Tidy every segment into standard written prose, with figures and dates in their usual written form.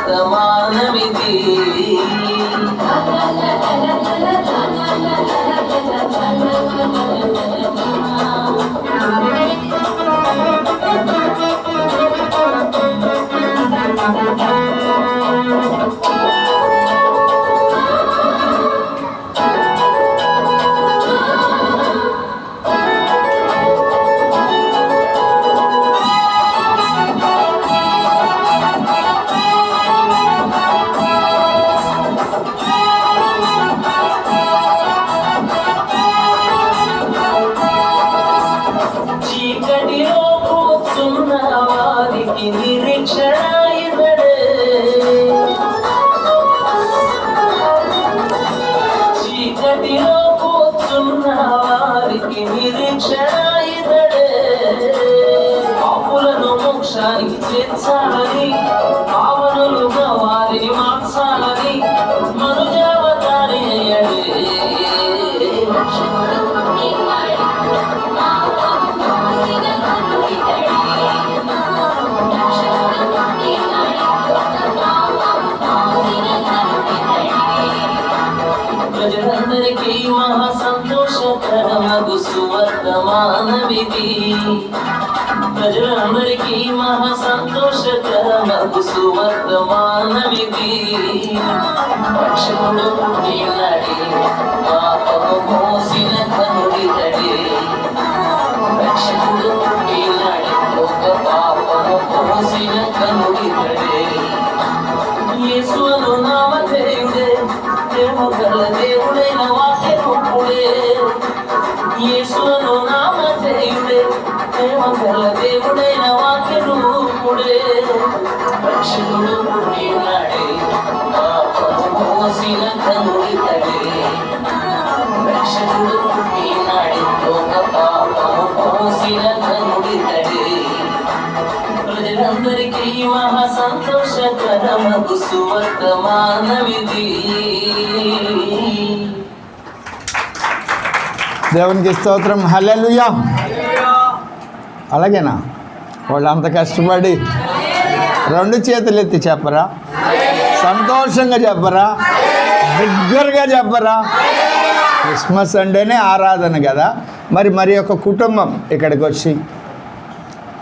సువర్తమానమిది. చీకటిలో కూర్చున్న వారికి నిరీక్షణ ఇతడే. చీకటిలో కూర్చున్న వారికి నిరీక్షణ ఇతడే. పాపులను మోక్షానికి చేర్చాలని, పావనులుగా వారిని మార్చాలని మనుజావతారి అయ్యడే. ప్రజలందరికీ మహా సంతోషకరమగు సువర్తమానమిది. ప్రజలందరికీ మహా సంతోషకరమగు సువర్తమానమిది. రక్షకుడు పుట్టినడే, పాపము మోసిన కనుడితడే. రక్షకుడు పుట్టినడే, ఒక పాపము మోసిన కనుడితడే. యేసును నామధేయుడే, ప్రేమగల దేవుడైన వాక్యరూపుడే. యేసును నామధేయుడే, ప్రేమగల దేవుడైన వాక్యరూపుడే. రక్షకుడు పుట్టినాడే, పాపము మోసిన కనుడితడే. రక్షకుడు పుట్టినాడే, ఒక పాపము మోసిన కనుడితడే. ప్రజలందరికీ మహా సంతోషకరమగు సువర్తమానమిది. దేవునికి స్తోత్రం. హల్లెలూయా. అలాగేనా? వాళ్ళు అంత కష్టపడి రెండు చేతులు ఎత్తి చెప్పరా? సంతోషంగా చెప్పరా? బిగ్గరగా చెప్పరా? క్రిస్మస్ అంటేనే ఆరాధన కదా. మరి ఒక కుటుంబం ఇక్కడికి వచ్చి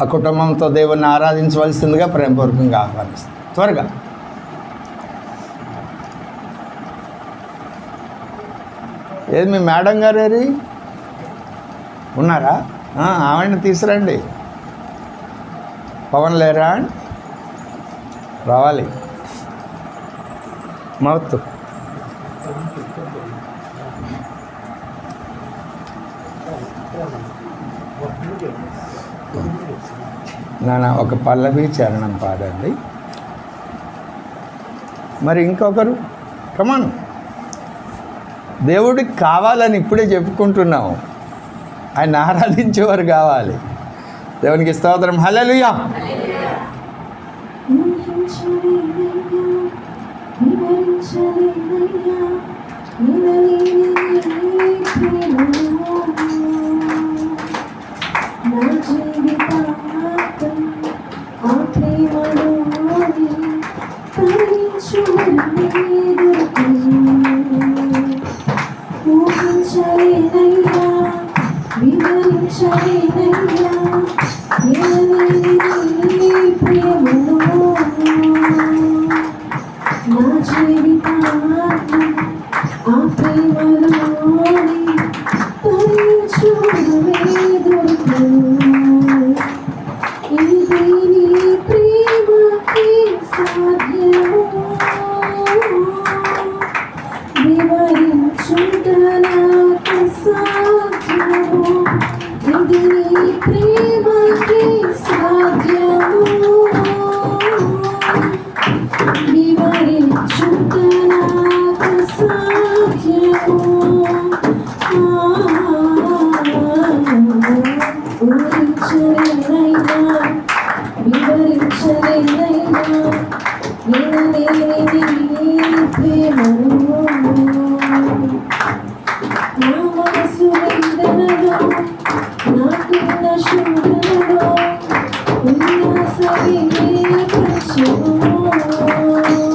ఆ కుటుంబంతో దేవుణ్ణి ఆరాధించవలసిందిగా ప్రేమపూర్వకంగా ఆహ్వానిస్తుంది. త్వరగా ఏది మీ మేడం గారు ఏరి ఉన్నారా? ఆవిడని తీసురండి. పవన్ లేరా? రావాలి. మౌత్ నాన్న ఒక పల్లవి చరణం పాడండి. మరి ఇంకొకరు కమాన్. దేవుడికి కావాలని ఇప్పుడే చెప్పుకుంటున్నాము, ఆయన ఆరాధించేవారు కావాలి. దేవునికి స్తోత్రం. హల్లెలూయా. Thank you.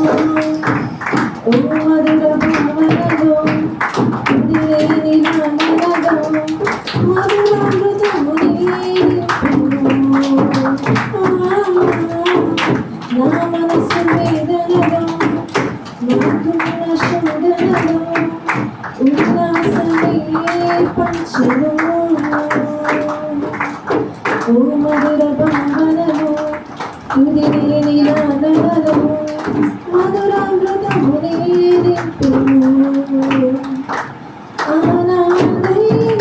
ఉంచెను ఓ మధుర భావనలో తుది లేని నాదనలో మధురామృతముని నింపెను ఆనాదైనాదను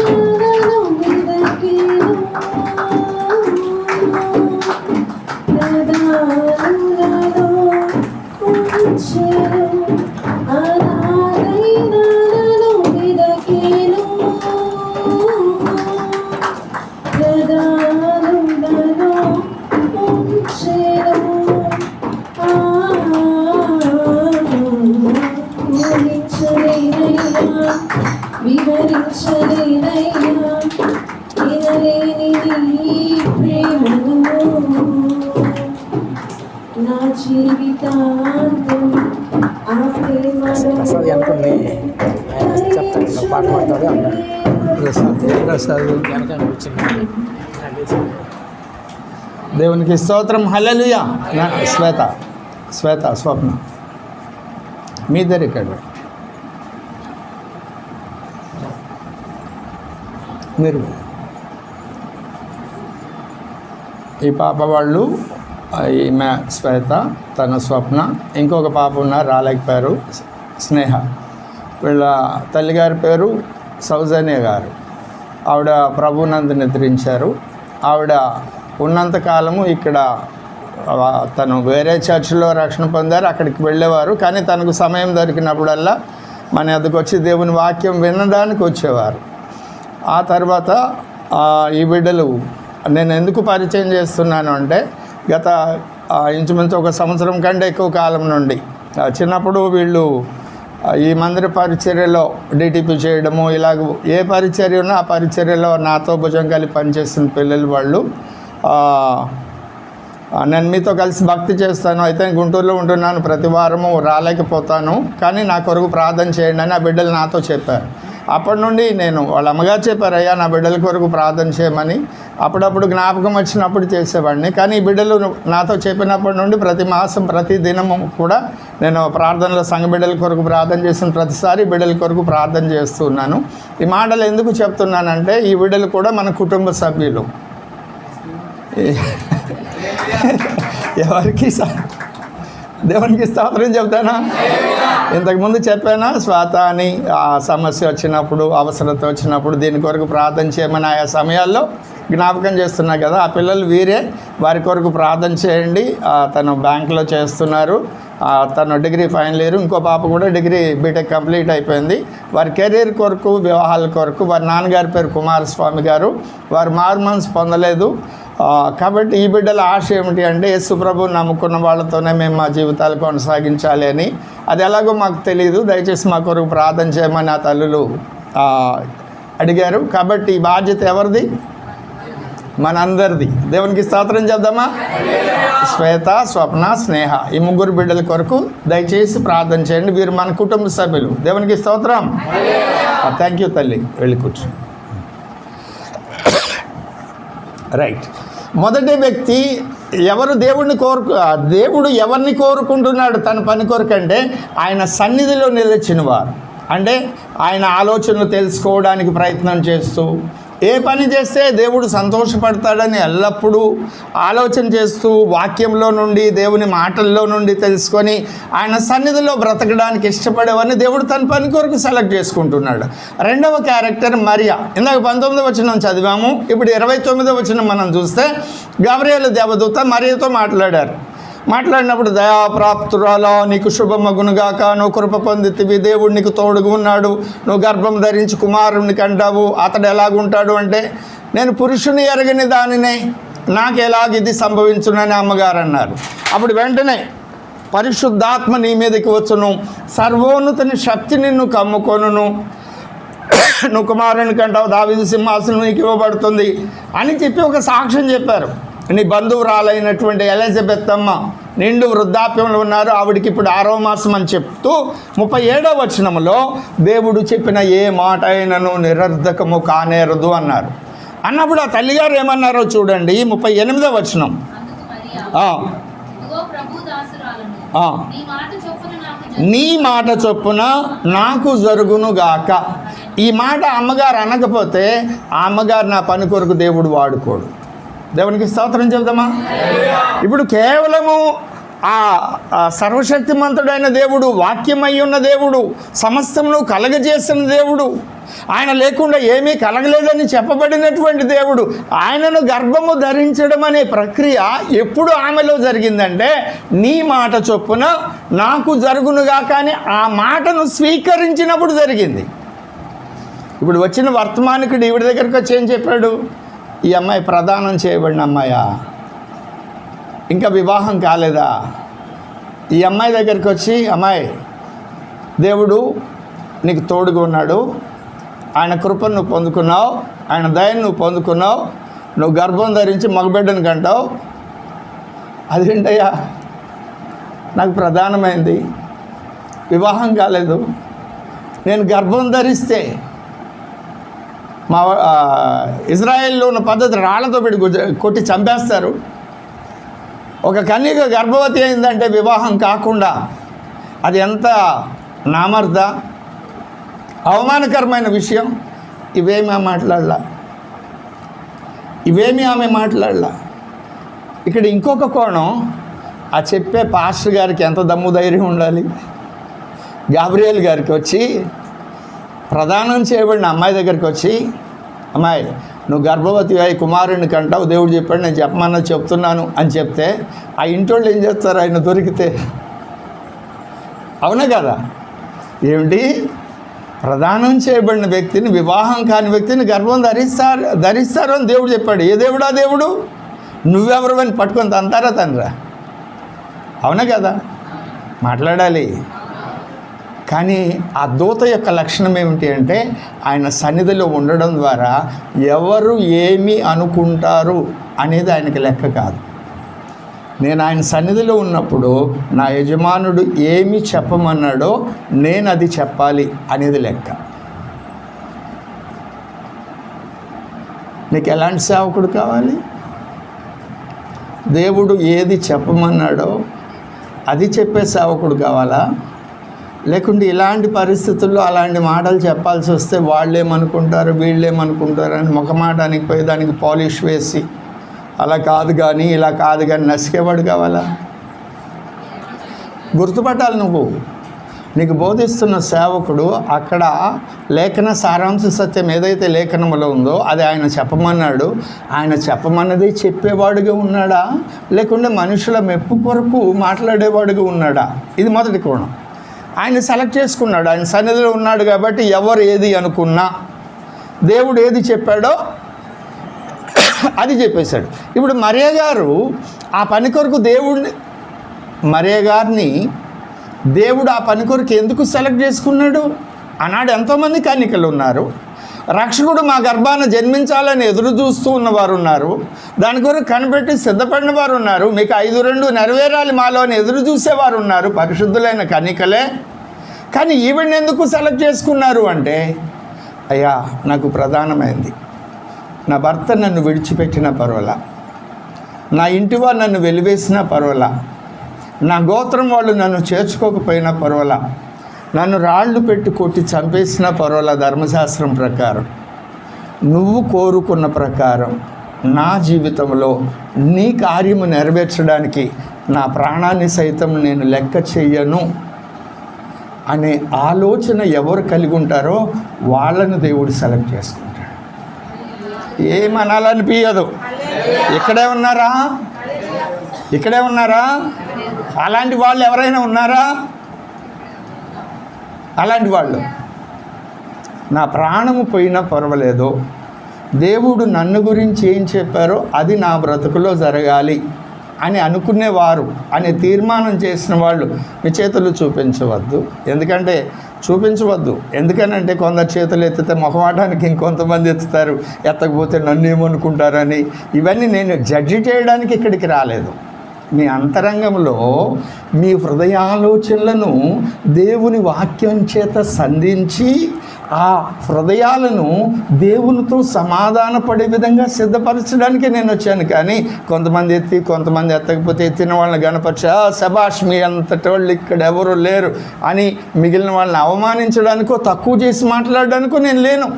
వెదకెను నాదాలలో ఉంచెను ఆనాదైనాదను వెదకెను నాదాలలో ఉంచెను వివరించలేనయ్యా వినలేని నీ ప్రేమను నా జీవితాంతం ఆ ప్రేమను దేవునికి స్తోత్రం. హల్లెలూయా. శ్వేత శ్వేత స్వప్న మీ ఇద్దరు ఇక్కడ మీరు ఈ పాప వాళ్ళు ఈమె శ్వేత, తన స్వప్న, ఇంకొక పాప ఉన్నారు రాలేకపోయారు స్నేహ. వీళ్ళ తల్లిగారి పేరు సౌజన్య గారు. ఆవిడ ప్రభునందు నిద్రించారు. ఆవిడ ఉన్నంతకాలము ఇక్కడ తను వేరే చర్చిలో రక్షణ పొందారు, అక్కడికి వెళ్ళేవారు. కానీ తనకు సమయం దొరికినప్పుడల్లా మన ఎద్దకు వచ్చి దేవుని వాక్యం వినడానికి వచ్చేవారు. ఆ తర్వాత ఈ బిడ్డలు నేను ఎందుకు పరిచయం చేస్తున్నాను అంటే గత ఇంచుమించు 1 సంవత్సరం కంటే ఎక్కువ కాలం నుండి చిన్నప్పుడు వీళ్ళు ఈ మందిర పరిచర్యలో డిటిపి చేయడము, ఇలాగ ఏ పరిచర్య ఉన్నా ఆ పరిచర్యలో నాతో భుజం కలిపి పనిచేస్తున్న పిల్లలు వాళ్ళు. నేను మీతో కలిసి భక్తి చేస్తాను, అయితే గుంటూరులో ఉంటున్నాను, ప్రతి వారము రాలేకపోతాను, కానీ నా కొరకు ప్రార్థన చేయండి అని ఆ బిడ్డలు నాతో చెప్పారు. అప్పటి నుండి నేను వాళ్ళ అమ్మగారు చెప్పారు, అయ్యా నా బిడ్డల కొరకు ప్రార్థన చేయమని. అప్పుడప్పుడు జ్ఞాపకం వచ్చినప్పుడు చేసేవాడిని. కానీ ఈ బిడ్డలు నాతో చెప్పినప్పటి నుండి ప్రతి మాసం ప్రతి దినము కూడా నేను ప్రార్థనలో సంఘ బిడ్డల కొరకు ప్రార్థన చేసిన ప్రతిసారి బిడ్డల కొరకు ప్రార్థన చేస్తున్నాను. ఈ మాటలు ఎందుకు చెప్తున్నానంటే ఈ బిడ్డలు కూడా మన కుటుంబ సభ్యులు. ఎవరికి దేవునికి స్తోత్రం చెప్తానా? ఇంతకుముందు చెప్పానా స్వాత అని సమస్య వచ్చినప్పుడు, అవసరత వచ్చినప్పుడు దీని కొరకు ప్రార్థన చేయమని ఆయా సమయాల్లో జ్ఞాపకం చేస్తున్నా కదా. ఆ పిల్లలు వీరే, వారి కొరకు ప్రార్థన చేయండి. తను బ్యాంకులో చేస్తున్నారు, తను డిగ్రీ ఫైనల్ ఇయర్. ఇంకో పాప కూడా డిగ్రీ బీటెక్ కంప్లీట్ అయిపోయింది. వారి కెరీర్ కొరకు, వివాహాల కొరకు. వారి నాన్నగారి పేరు కుమారస్వామి గారు. వారు మార్మన్స్ పొందలేదు. కాబట్టి ఈ బిడ్డల ఆశ ఏమిటి అంటే యేసు ప్రభువుని నమ్ముకున్న వాళ్ళతోనే మేము మా జీవితాలు కొనసాగించాలి అని. అది ఎలాగో మాకు తెలియదు, దయచేసి మా కొరకు ప్రార్థన చేయమని ఆ తల్లులు అడిగారు. కాబట్టి ఈ బాధ్యత ఎవరిది? మనందరిది. దేవునికి స్తోత్రం చేద్దామా? శ్వేత, స్వప్న, స్నేహ ఈ 3 బిడ్డల కొరకు దయచేసి ప్రార్థన చేయండి. వీరు మన కుటుంబ సభ్యులు. దేవునికి స్తోత్రం. థ్యాంక్ యూ తల్లి, వెళ్ళి కూర్చో. రైట్. మొదటి వ్యక్తి ఎవరు దేవుడిని దేవుడు ఎవరిని కోరుకుంటున్నాడు తన పని కొరకంటే ఆయన సన్నిధిలో నిలిచిన వారు. అంటే ఆయన ఆలోచనలు తెలుసుకోవడానికి ప్రయత్నం చేస్తూ, ఏ పని చేస్తే దేవుడు సంతోషపడతాడని ఎల్లప్పుడూ ఆలోచన చేస్తూ, వాక్యంలో నుండి దేవుని మాటల్లో నుండి తెలుసుకొని ఆయన సన్నిధిలో బ్రతకడానికి ఇష్టపడేవారిని దేవుడు తన పని కొరకు సెలెక్ట్ చేసుకుంటున్నాడు. రెండవ క్యారెక్టర్ మరియా. ఇందాక 19వ వచనం చదివాము, ఇప్పుడు 29వ వచనం మనం చూస్తే గబ్రియేలు దేవదూత మరియతో మాట్లాడినప్పుడు దయాప్రాప్తురాలా నీకు శుభమగునుగాక, నువ్వు కృప పొందితివి, దేవుడు నీకు తోడుగా ఉన్నాడు, నువ్వు గర్భం ధరించి కుమారుని కంటావు. అతడు ఎలాగుంటాడు అంటే నేను పురుషుని ఎరగని దానినే, నాకు ఎలాగిది సంభవించునని అమ్మగారు అన్నారు. అప్పుడు వెంటనే పరిశుద్ధాత్మ నీ మీదకి వచ్చును, సర్వోన్నతుని శక్తి నిన్ను కమ్ముకొనును, నువ్వు కుమారుని కంటావు, దావీదు సింహాసనం నీకు ఇవ్వబడుతుంది అని చెప్పి ఒక సాక్ష్యం చెప్పారు. నీ బంధువురాలైనటువంటి ఎలిజబెత్ అమ్మ నిండు వృద్ధాప్యంలో ఉన్నారు, ఆవిడికి ఇప్పుడు 6వ మాసం అని చెప్తూ 37వ వచనంలో దేవుడు చెప్పిన ఏ మాట అయినను నిరర్ధకము కానేరదు అన్నారు. అన్నప్పుడు ఆ తల్లిగారు ఏమన్నారో చూడండి. 38వ వచనం, నీ మాట చొప్పున నాకు జరుగునుగాక. ఈ మాట అమ్మగారు అనకపోతే ఆ అమ్మగారు నా పని కొరకు దేవుడు వాడుకోడు. దేవునికి స్తోత్రం చెబుదామా? ఇప్పుడు కేవలము ఆ సర్వశక్తిమంతుడైన దేవుడు, వాక్యమై ఉన్న దేవుడు, సమస్తమును కలగజేసిన దేవుడు, ఆయన లేకుండా ఏమీ కలగలేదని చెప్పబడినటువంటి దేవుడు, ఆయనను గర్భము ధరించడం అనే ప్రక్రియ ఎప్పుడు ఆమెలో జరిగిందంటే నీ మాట చొప్పున నాకు జరుగునుగా, కానీ ఆ మాటను స్వీకరించినప్పుడు జరిగింది. ఇప్పుడు వచ్చిన వర్తమానికుడు ఈవిడ దగ్గరికి వచ్చి ఏం చెప్పాడు? ఈ అమ్మాయి ప్రదానం చేయబడిన అమ్మాయా, ఇంకా వివాహం కాలేదా? ఈ అమ్మాయి దగ్గరికి వచ్చి, అమ్మాయి దేవుడు నీకు తోడుగా ఉన్నాడు, ఆయన కృపను నువ్వు పొందుకున్నావు, ఆయన దయను నువ్వు పొందుకున్నావు, నువ్వు గర్భం ధరించి మగబిడ్డను కంటావు. అదేంటయ్యా, నాకు ప్రధానమైంది, వివాహం కాలేదు, నేను గర్భం ధరిస్తే మా ఇజ్రాయెల్లో ఉన్న పద్ధతి రాళ్లతో పెట్టి కొట్టి చంపేస్తారు. ఒక కన్యక గర్భవతి అయిందంటే వివాహం కాకుండా అది ఎంత నామర్ద, అవమానకరమైన విషయం. ఇవేమీ ఆమె మాట్లాడలా. ఇక్కడ ఇంకొక కోణం, ఆ చెప్పే పాస్టర్ గారికి ఎంత దమ్ము ధైర్యం ఉండాలి. గాబ్రియేల్ గారికి వచ్చి, ప్రదానం చేయబడిన అమ్మాయి దగ్గరికి వచ్చి, అమ్మాయి నువ్వు గర్భవతి అయి కుమారుని కంటావు, దేవుడు చెప్పాడు, నేను చెప్పమన్నది చెప్తున్నాను అని చెప్తే ఆ ఇంటోళ్ళు ఏం చేస్తారు? ఆయన దొరికితే, అవునా కదా? ఏమిటి, ప్రదానం చేయబడిన వ్యక్తిని, వివాహం కాని వ్యక్తిని గర్భం ధరిస్తారు అని దేవుడు చెప్పాడు. ఏ దేవుడా దేవుడు? నువ్వెవరు అని పట్టుకొని తంతారా తండ్రా? అవునా కదా? మాట్లాడాలి. కానీ ఆ దూత యొక్క లక్షణం ఏమిటి అంటే, ఆయన సన్నిధిలో ఉండడం ద్వారా ఎవరు ఏమి అనుకుంటారు అనేది ఆయనకి లెక్క కాదు. నేను ఆయన సన్నిధిలో ఉన్నప్పుడు నా యజమానుడు ఏమి చెప్పమన్నాడో నేను అది చెప్పాలి అనేది లెక్క. నీకు ఎలాంటి సేవకుడు కావాలి? దేవుడు ఏది చెప్పమన్నాడో అది చెప్పే సేవకుడు కావాలా? లేకుంటే ఇలాంటి పరిస్థితుల్లో అలాంటి మాటలు చెప్పాల్సి వస్తే వాళ్ళేమనుకుంటారు, వీళ్ళేమనుకుంటారు అని ముఖమాటానికి పోయి దానికి పాలిష్ వేసి అలా కాదు కానీ ఇలా కాదు కానీ నసికేవాడు కావాలా? గుర్తుపట్టాలి. నువ్వు నీకు బోధిస్తున్న సేవకుడు అక్కడ లేఖన సారాంశ సత్యం ఏదైతే లేఖనంలో ఉందో అది ఆయన చెప్పమన్నాడు, ఆయన చెప్పమన్నది చెప్పేవాడుగా ఉన్నాడా, లేకుంటే మనుషుల మెప్పు కొరకు మాట్లాడేవాడుగా ఉన్నాడా? ఇది మొదటి కోణం. ఆయన సెలెక్ట్ చేసుకున్నాడు, ఆయన సన్నిధిలో ఉన్నాడు కాబట్టి ఎవరు ఏది అనుకున్నా దేవుడు ఏది చెప్పాడో అది చెప్పేశాడు. ఇప్పుడు మరియ గారు ఆ పని కొరకు మరియ గారిని దేవుడు ఆ పని కొరకు ఎందుకు సెలెక్ట్ చేసుకున్నాడు? ఆనాడు ఎంతోమంది కన్యకలు ఉన్నారు, రక్షకుడు మా గర్భాన జన్మించాలని ఎదురు చూస్తూ ఉన్నవారు ఉన్నారు, దాని కొరకు కనిపెట్టి సిద్ధపడిన వారు ఉన్నారు, మీకు 5:2 నెరవేరాలి మాలో అని ఎదురు చూసేవారు ఉన్నారు, పరిశుద్ధులైన కన్యకలే. కానీ ఈవిడ్ని ఎందుకు సెలెక్ట్ చేసుకున్నారు అంటే, అయ్యా నాకు ప్రధానమైంది, నా భర్త నన్ను విడిచిపెట్టిన పర్వాలా, నా ఇంటివారు నన్ను వెలివేసినా పర్వాలా, నా గోత్రం వాళ్ళు నన్ను చేర్చుకోకపోయినా పర్వాలా, నన్ను రాళ్ళు పెట్టి కొట్టి చంపేసిన పర్వాలా, ధర్మశాస్త్రం ప్రకారం నువ్వు కోరుకున్న ప్రకారం నా జీవితంలో నీ కార్యము నెరవేర్చడానికి నా ప్రాణాన్ని సైతం నేను లెక్క చెయ్యను అనే ఆలోచన ఎవరు కలిగి ఉంటారో వాళ్ళను దేవుడు సెలెక్ట్ చేసుకుంటాడు. ఏమనాలనిపించదు. ఇక్కడే ఉన్నారా? అలాంటి వాళ్ళు ఎవరైనా ఉన్నారా? అలాంటి వాళ్ళు నా ప్రాణము పోయినా పర్వాలేదు, దేవుడు నన్ను గురించి ఏం చెప్పారో అది నా బ్రతుకులో జరగాలి అని అనుకునేవారు అనే తీర్మానం చేసిన వాళ్ళు మీ చేతులు చూపించవద్దు. ఎందుకనంటే కొందరు చేతులు ఎత్తితే మొహమాటానికి ఇంకొంతమంది ఎత్తుతారు, ఎత్తకపోతే నన్ను ఏమనుకుంటారని. ఇవన్నీ నేను జడ్జి చేయడానికి ఇక్కడికి రాలేదు. మీ అంతరంగంలో మీ హృదయాలోచనలను దేవుని వాక్యం చేత సంధించి ఆ హృదయాలను దేవునితో సమాధానపడే విధంగా సిద్ధపరచడానికి నేను వచ్చాను. కానీ కొంతమంది ఎత్తి కొంతమంది ఎత్తకపోతే ఎత్తిన వాళ్ళని గణపరిచి శబాష్ మీ అంతటి వాళ్ళు ఇక్కడ ఎవరు లేరు అని మిగిలిన వాళ్ళని అవమానించడానికో తక్కువ చేసి మాట్లాడడానికో నేను లేను.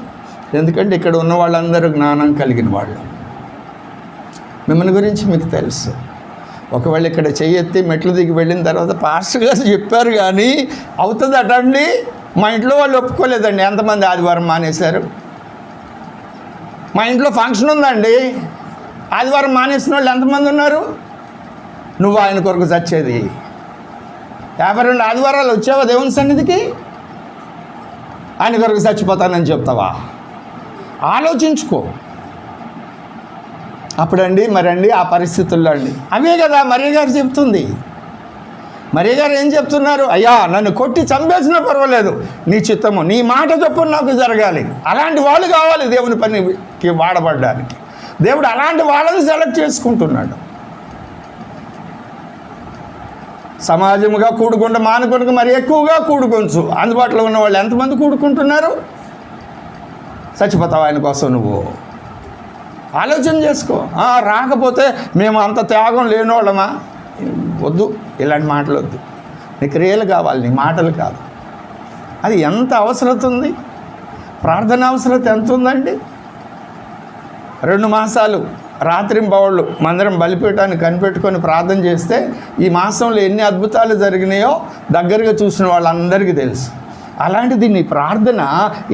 ఎందుకంటే ఇక్కడ ఉన్న వాళ్ళందరూ జ్ఞానం కలిగిన వాళ్ళు. మిమ్మల్ని గురించి మీకు తెలుసు. ఒకవేళ ఇక్కడ చెయ్యెత్తి మెట్లు దిగి వెళ్ళిన తర్వాత పాస్టర్ గారు చెప్పారు కానీ అవుతుంది అటండి, మా ఇంట్లో వాళ్ళు ఒప్పుకోలేదండి. ఎంతమంది ఆదివారం మానేశారు? మా ఇంట్లో ఫంక్షన్ ఉందండి, ఆదివారం మానేసిన వాళ్ళు ఎంతమంది ఉన్నారు? నువ్వు ఆయన కొరకు చచ్చేది 52 ఆదివారాలు వచ్చావా దేవుని సన్నిధికి? ఆయన కొరకు చచ్చిపోతానని చెప్తావా? ఆలోచించుకో. అప్పుడండి మరండి ఆ పరిస్థితుల్లో అండి అవే కదా మరియ గారు చెప్తుంది. మరియ గారు ఏం చెప్తున్నారు? అయ్యా నన్ను కొట్టి చంపేసినా పర్వాలేదు, నీ చిత్తము నీ మాట చొప్పున నాకు జరగాలి. అలాంటి వాళ్ళు కావాలి దేవుని పనికి వాడబడ్డానికి. దేవుడు అలాంటి వాళ్ళని సెలెక్ట్ చేసుకుంటున్నాడు. సమాజముగా కూడుకుంటే మానుకొనక మరి ఎక్కువగా కూడుకొంచు. అందుబాటులో ఉన్న వాళ్ళు ఎంతమంది కూడుకుంటున్నారు? చచ్చిపోతావు ఆయన కోసం నువ్వు. ఆలోచన చేసుకో. రాకపోతే మేము అంత త్యాగం లేనివాళ్ళమా? వద్దు, ఇలాంటి మాటలు వద్దు. నీ క్రియలు కావాలి, నీ మాటలు కాదు. అది ఎంత అవసరత ఉంది? ప్రార్థన అవసరత ఎంత ఉందండి? 2 మాసాలు రాత్రింబవళ్ళు మందిరం బలిపీఠాన్ని కనిపెట్టుకొని ప్రార్థన చేస్తే ఈ మాసంలో ఎన్ని అద్భుతాలు జరిగినాయో దగ్గరగా చూసిన వాళ్ళందరికీ తెలుసు. అలాంటిది నీ ప్రార్థన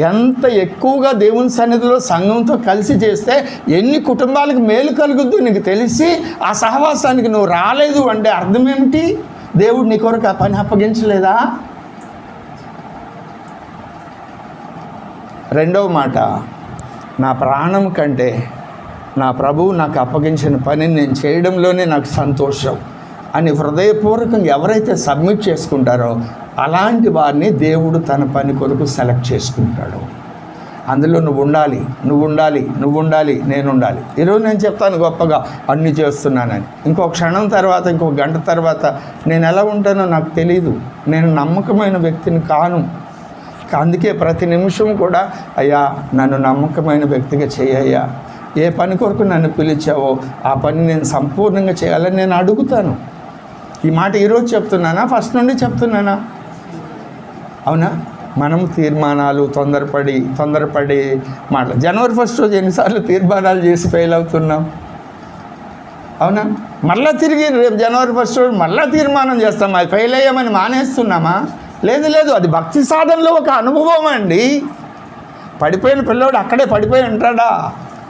ఎంత ఎక్కువగా దేవుని సన్నిధిలో సంఘంతో కలిసి చేస్తే ఎన్ని కుటుంబాలకు మేలు కలుగుద్దో నీకు తెలిసి ఆ సహవాసానికి నువ్వు రాలేదు అంటే అర్థం ఏమిటి? దేవుడు నీ కొరకు ఆ పని అప్పగించలేదా? రెండవ మాట, నా ప్రాణం కంటే నా ప్రభువు నాకు అప్పగించిన పనిని నేను చేయడంలోనే నాకు సంతోషం అని హృదయపూర్వకంగా ఎవరైతే సబ్మిట్ చేసుకుంటారో అలాంటి వారిని దేవుడు తన పని కొరకు సెలెక్ట్ చేసుకుంటాడు. అందులో నువ్వు ఉండాలి, నేను ఉండాలి. ఈరోజు నేను చెప్తాను గొప్పగా అన్నీ చేస్తున్నానని, ఇంకో క్షణం తర్వాత ఇంకో గంట తర్వాత నేను ఎలా ఉంటానో నాకు తెలీదు. నేను నమ్మకమైన వ్యక్తిని కాను. అందుకే ప్రతి నిమిషం కూడా అయ్యా నన్ను నమ్మకమైన వ్యక్తిగా చేయయ్యా, ఏ పని కొరకు నన్ను పిలిచావో ఆ పని నేను సంపూర్ణంగా చేయాలని నేను అడుగుతాను. ఈ మాట ఈరోజు చెప్తున్నానా, ఫస్ట్ నుండి చెప్తున్నానా? అవునా? మనం తీర్మానాలు తొందరపడి మాటలు. జనవరి 1 రోజు ఎన్నిసార్లు తీర్మానాలు చేసి ఫెయిల్ అవుతున్నాం? అవునా? మళ్ళీ తిరిగి రేపు జనవరి 1 రోజు మళ్ళీ తీర్మానం చేస్తాం, అది ఫెయిల్ అయ్యామని మానేస్తున్నామా? లేదు, అది భక్తి సాధనలో ఒక అనుభవం అండి. పడిపోయిన పిల్లోడు అక్కడే పడిపోయి ఉంటాడా?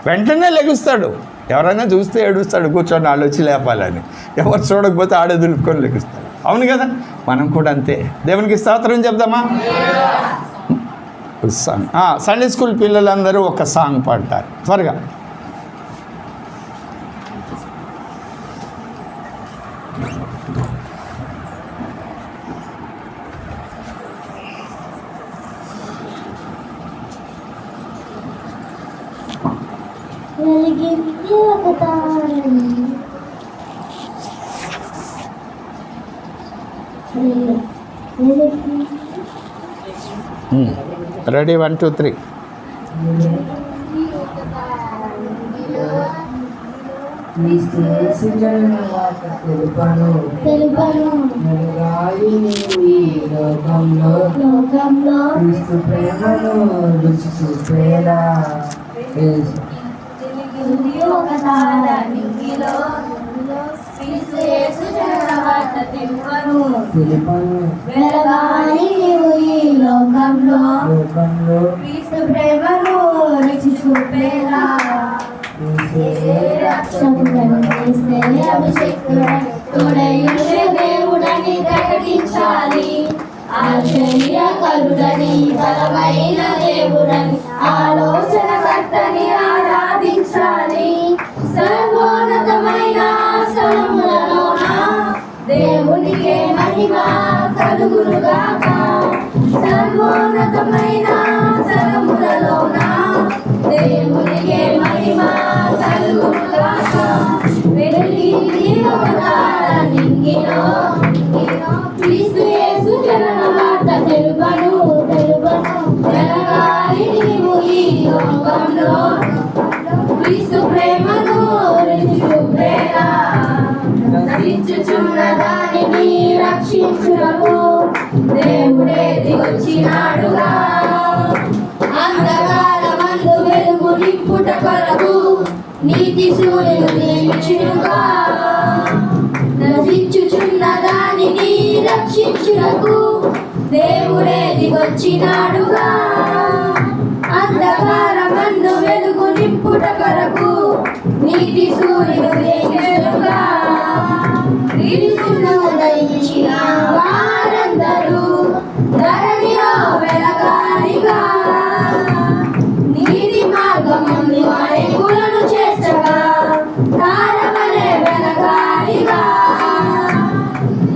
వెంటనే లెగుస్తాడు. ఎవరైనా చూస్తే ఏడుస్తాడు, కూర్చొని ఆలోచి లేపాలని. ఎవరు చూడకపోతే ఆడే దులుపుకొని లెగుస్తాడు. అవును కదా? మనం కూడా అంతే. దేవునికి స్తోత్రం చెప్దామా? సాంగ్ సండే స్కూల్ పిల్లలందరూ ఒక సాంగ్ పాడతారు త్వరగా. రెడీ 1 2 3. ప్రేమను రుచి చూపేలా ఒక తార నింగిలో వెలగాలి నీవు ఈ లోకంలో క్రీస్తు ప్రేమను రుచి చూపేలా రక్షకుడని చేస్తే అభిషేకుడని తోడయుడే దేవుడని ప్రకటించాలి. ఆశ్చర్యకరుడని బలమైన దేవుడని ఆలోచనకర్తని ఆరాధించాలి. సర్వోన్నతమైన స్థలములలోన దేవునికే మహిమ కలుగునుగాక. సర్వోన్నతమైన స్థలములలోన దేవునికే మహిమ కలుగునుగాక. వెలిగి ఒక తార నింగిలో క్రీస్తు యేసు జనన వార్త తెలుపను వెలగా సూర్యుడు ఉదయించునుగా. నశించుచున్న దానిని రక్షించుటకు దేవుడే దిగొచ్చినాడుగా. అంధకారమందు వెలుగు నింపుట కొరకు నీతి సూర్యుడు ఉదయించునుగా. క్రీస్తును ఉదయించిన వారందరూ ధరణిలో వెలగాలిగా. నీతి మార్గమందు అనేకులను చేర్చగా తారవలే వెలగాలిగా.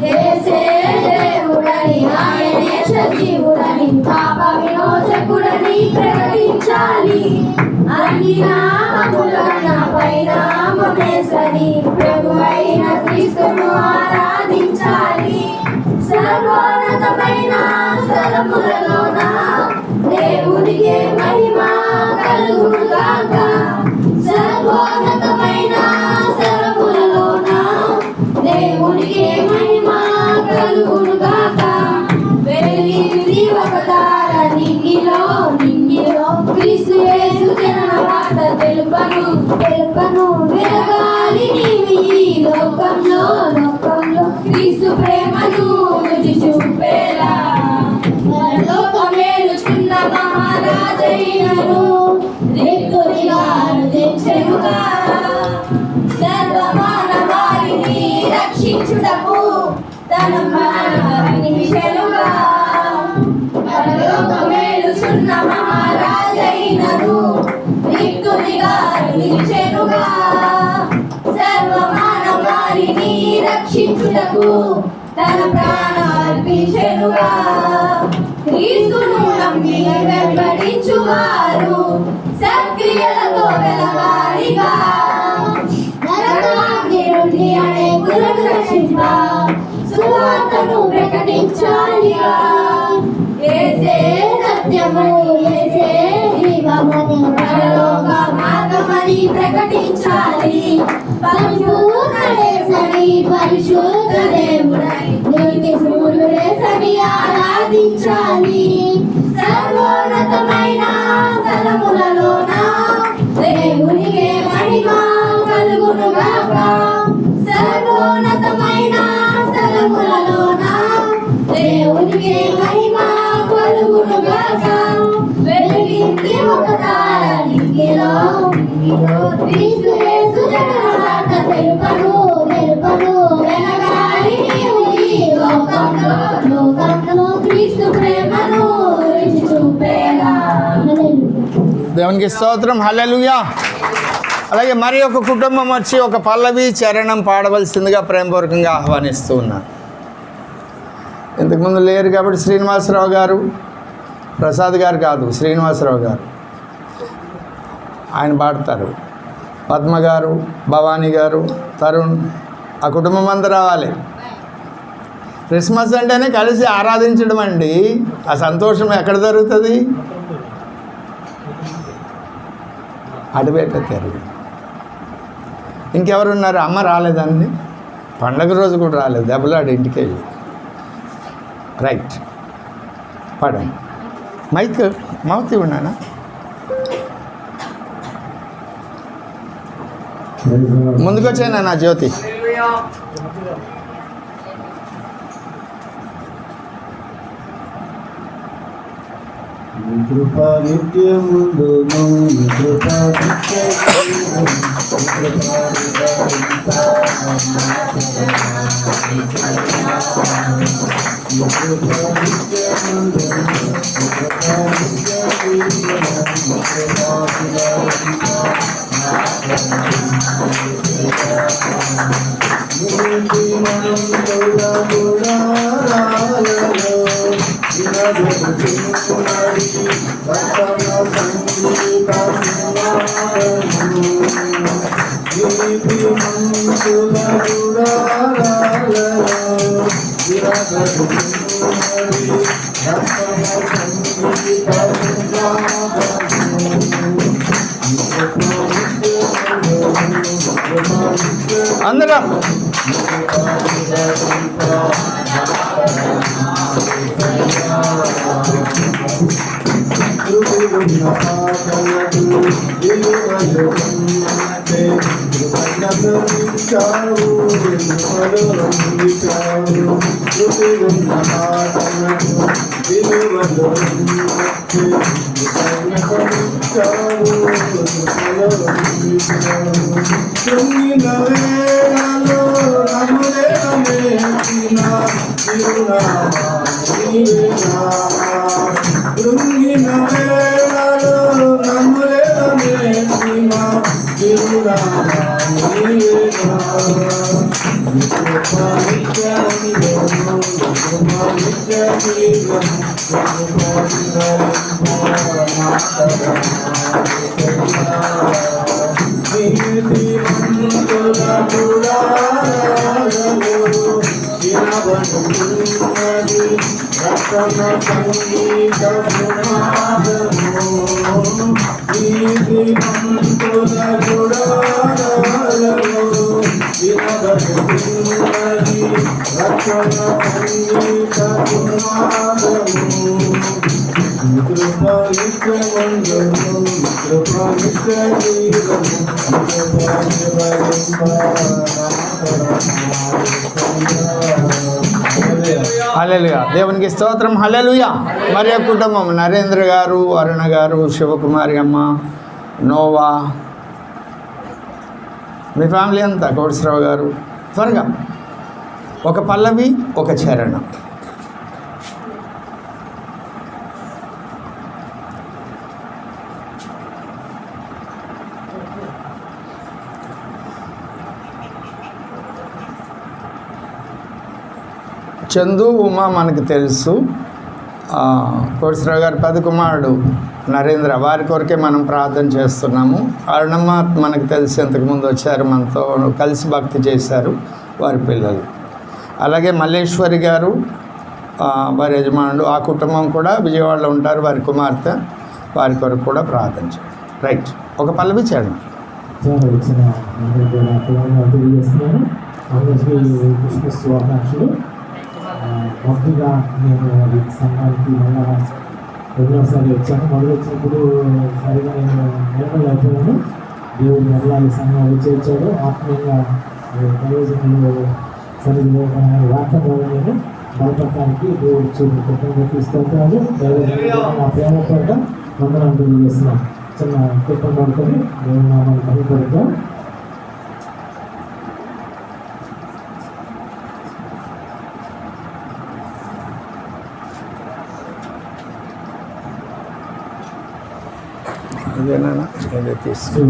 యేసే దేవుడని ఆయనే సజీవుడని పాప విమోచకుడని ప్రకటించాలి. అన్ని నామములన్న పైనామమేసని ప్రభువైన క్రీస్తును ఆరాధించాలి. సర్వోన్నతమైన స్థలములలోన దేవునికే మహిమ కలుగునుగాక. సర్వోన్నతమైన స్థలములలోన దేవునికే మహిమ కలుగునుగాక. వెలిగింది ఒక తార నింగిలో క్రీస్తు యేసు జనన వార్త తెలుపను వెలగాలి నీవు ఈ లోకంలో క్రీస్తు ప్రేమను రుచి చూపేలా. లోకమేలుచున్న మహారాజైనను రిక్తునిగా తెచ్చెనుగా. సర్వమానవాళిని రక్షించుటకు తన ప్రాణాన్ని విషలుగా. పరలోకమేలుచున్న మహారాజైనను రిక్తునిగా నిలిచెనుగా. సర్వమానవాళిని రక్షించుటకు తన ప్రాణార్పించెనుగా. క్రీస్తును నమ్మి వెంబడించువారు సత్క్రియలతో వెలగాలిగా. నరకాగ్ని నుండి అనేకులను రక్షింప సువార్తను ప్రకటించాలిగా. యేసే సత్యము యేసే జీవమని పరలోక మార్గమని ప్రకటించాలి. పరిశుద్ధుడేసని పరిశుద్ధ దేవుడై నీతి సూర్యుడేసని ఆరాధించాలి. సర్వోన్నతమైన స్థలములలోన దేవునికే మహిమ కలుగునుగాక. సర్వోన్నతమైన స్థలములలోన దేవునికే మహిమ కలుగునుగాక. వెలిగింది ఒక తార నింగిలో క్రీస్తు యేసు జనన వార్త తెలుపను వెలగాలి నీవు ఈ లోకంలో క్రీస్తు ప్రేమను రుచి చూపేలా. దేవునికి స్తోత్రం. హల్లెలూయా. అలాగే మరి ఒక కుటుంబం వచ్చి ఒక పల్లవి చరణం పాడవలసిందిగా ప్రేమపూర్వకంగా ఆహ్వానిస్తూ ఉన్నాను. ఇంతకుముందు లేరు కాబట్టి శ్రీనివాసరావు గారు, ప్రసాద్ గారు కాదు, శ్రీనివాసరావు గారు ఆయన పాడతారు. పద్మ గారు, భవానీ గారు, తరుణ్, ఆ కుటుంబం అంతా రావాలి. క్రిస్మస్ అంటేనే కలిసి ఆరాధించడం అండి. ఆ సంతోషం ఎక్కడ జరుగుతుంది? అటుపెట్టారు. ఇంకెవరున్నారు? అమ్మ రాలేదండి, పండగ రోజు కూడా రాలేదు, దెబ్బలాడి ఇంటికి వెళ్ళి. రైట్, పాడండి. మైక్ మౌత్ ఉన్నానా? ముందుకొచ్చానా నా జ్యోతి? కృపా నిత్యముందును కృపా అందరం పాటలకు కృతజ్ఞతలిచ్చావు, కృపలో నిలిచావు, కృతి ఉన్న మాటలకు విలువలో ఉన్నట్టు. కృతజ్ఞతలిచ్చావు, కృపలో నిలిచావు. కృంగిన వేళలో నమ్ములే నమ్మేసిన తిరునామా నీవేనా. కృంగిన వేళలో నమ్ములే నమ్మేసిన తిరునామా నీవేనా. హల్లెలూయా. దేవునికి స్తోత్రం. హల్లెలూయా. మరి ఆ కుటుంబం నరేంద్ర గారు, అరుణ గారు, శివకుమారి అమ్మ, నోవా, మీ ఫ్యామిలీ అంతా, కోటేశ్వరరావు గారు, త్వరగా ఒక పల్లవి ఒక చరణం. చందు, ఉమా మనకు తెలుసు. కోటేశ్వరరావు గారు పెద్ద కుమారుడు నరేంద్ర, వారి కొరకే మనం ప్రార్థన చేస్తున్నాము. అరుణమ్మ మనకు తెలిసి ఇంతకుముందు వచ్చారు, మనతో కలిసి భక్తి చేశారు వారి పిల్లలు. అలాగే మల్లేశ్వరి గారు, వారి యజమానుడు, ఆ కుటుంబం కూడా విజయవాడలో ఉంటారు, వారి కుమార్తె, వారి కొరకు కూడా ప్రార్థన చేయాలి. రైట్, ఒక పల్లవి చేయండి. వచ్చిన తెలియజేస్తున్నాను. అందరికీ క్రిస్మస్ శుభాకాంక్షలు. మొదటిగా నేను ఈ సంఘానికి మళ్ళా రెండోసారి వచ్చాను. మొదలు వచ్చినప్పుడు సరిగా నేను నిలబడలేకపోయాను. దేవుడు మళ్ళా ఈ సంఘం వచ్చేచ్చాడు. ఆత్మీయంగా ప్రయోజనంలో సరిగ్గా వాక్యం వల్ల నేను బలపడటానికి దేవుడు చూపు కుటుంబం స్తోత్రాలు. నా ప్రేమతో వందనాలు తెలియజేస్తున్నాను. చిన్న కుటుంబం పడుకొని దేవుడు నామాన్ని బలపడతాం. అదేనా తీసు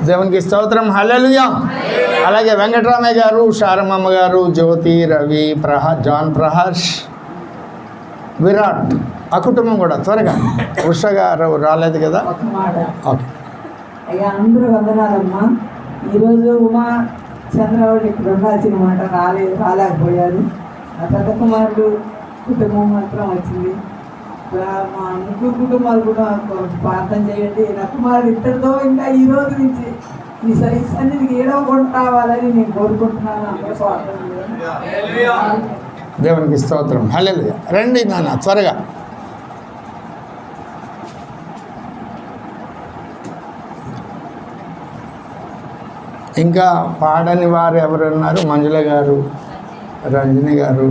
దేవునికి స్తోత్రం. హల్లెలూయా. అలాగే వెంకటరామయ్య గారు, శారమమ్మ గారు, జ్యోతి, రవి, జాన్ ప్రహాష్, విరాట్, ఆ కుటుంబం కూడా త్వరగా. ఉష గారు రాలేదు కదా. ఓకే అయ్యా, అందరూ వందనాలమ్మా. ఈరోజు ఉమా చంద్రబాబు ఇక్కడ ఉండాల్సిన మాట రాలేకపోయారు. నా పెద్ద కుమారుడు కుటుంబం మాత్రం వచ్చింది. మా ముగ్గురు కుటుంబాలు కూడా ప్రార్థన చేయండి. నా కుమారుడు ఇద్దరితో ఇంకా ఈ రోజు నుంచి ఈ సన్నిధికి ఏడవకుండా రావాలని నేను కోరుకుంటున్నాను. అందరూ ప్రార్థన చేయండి. దేవునికి స్తోత్రం. హల్లెలూయా. రండి నాన్న త్వరగా. ఇంకా పాడని వారు ఎవరున్నారు? మంజుల గారు, రంజని గారు,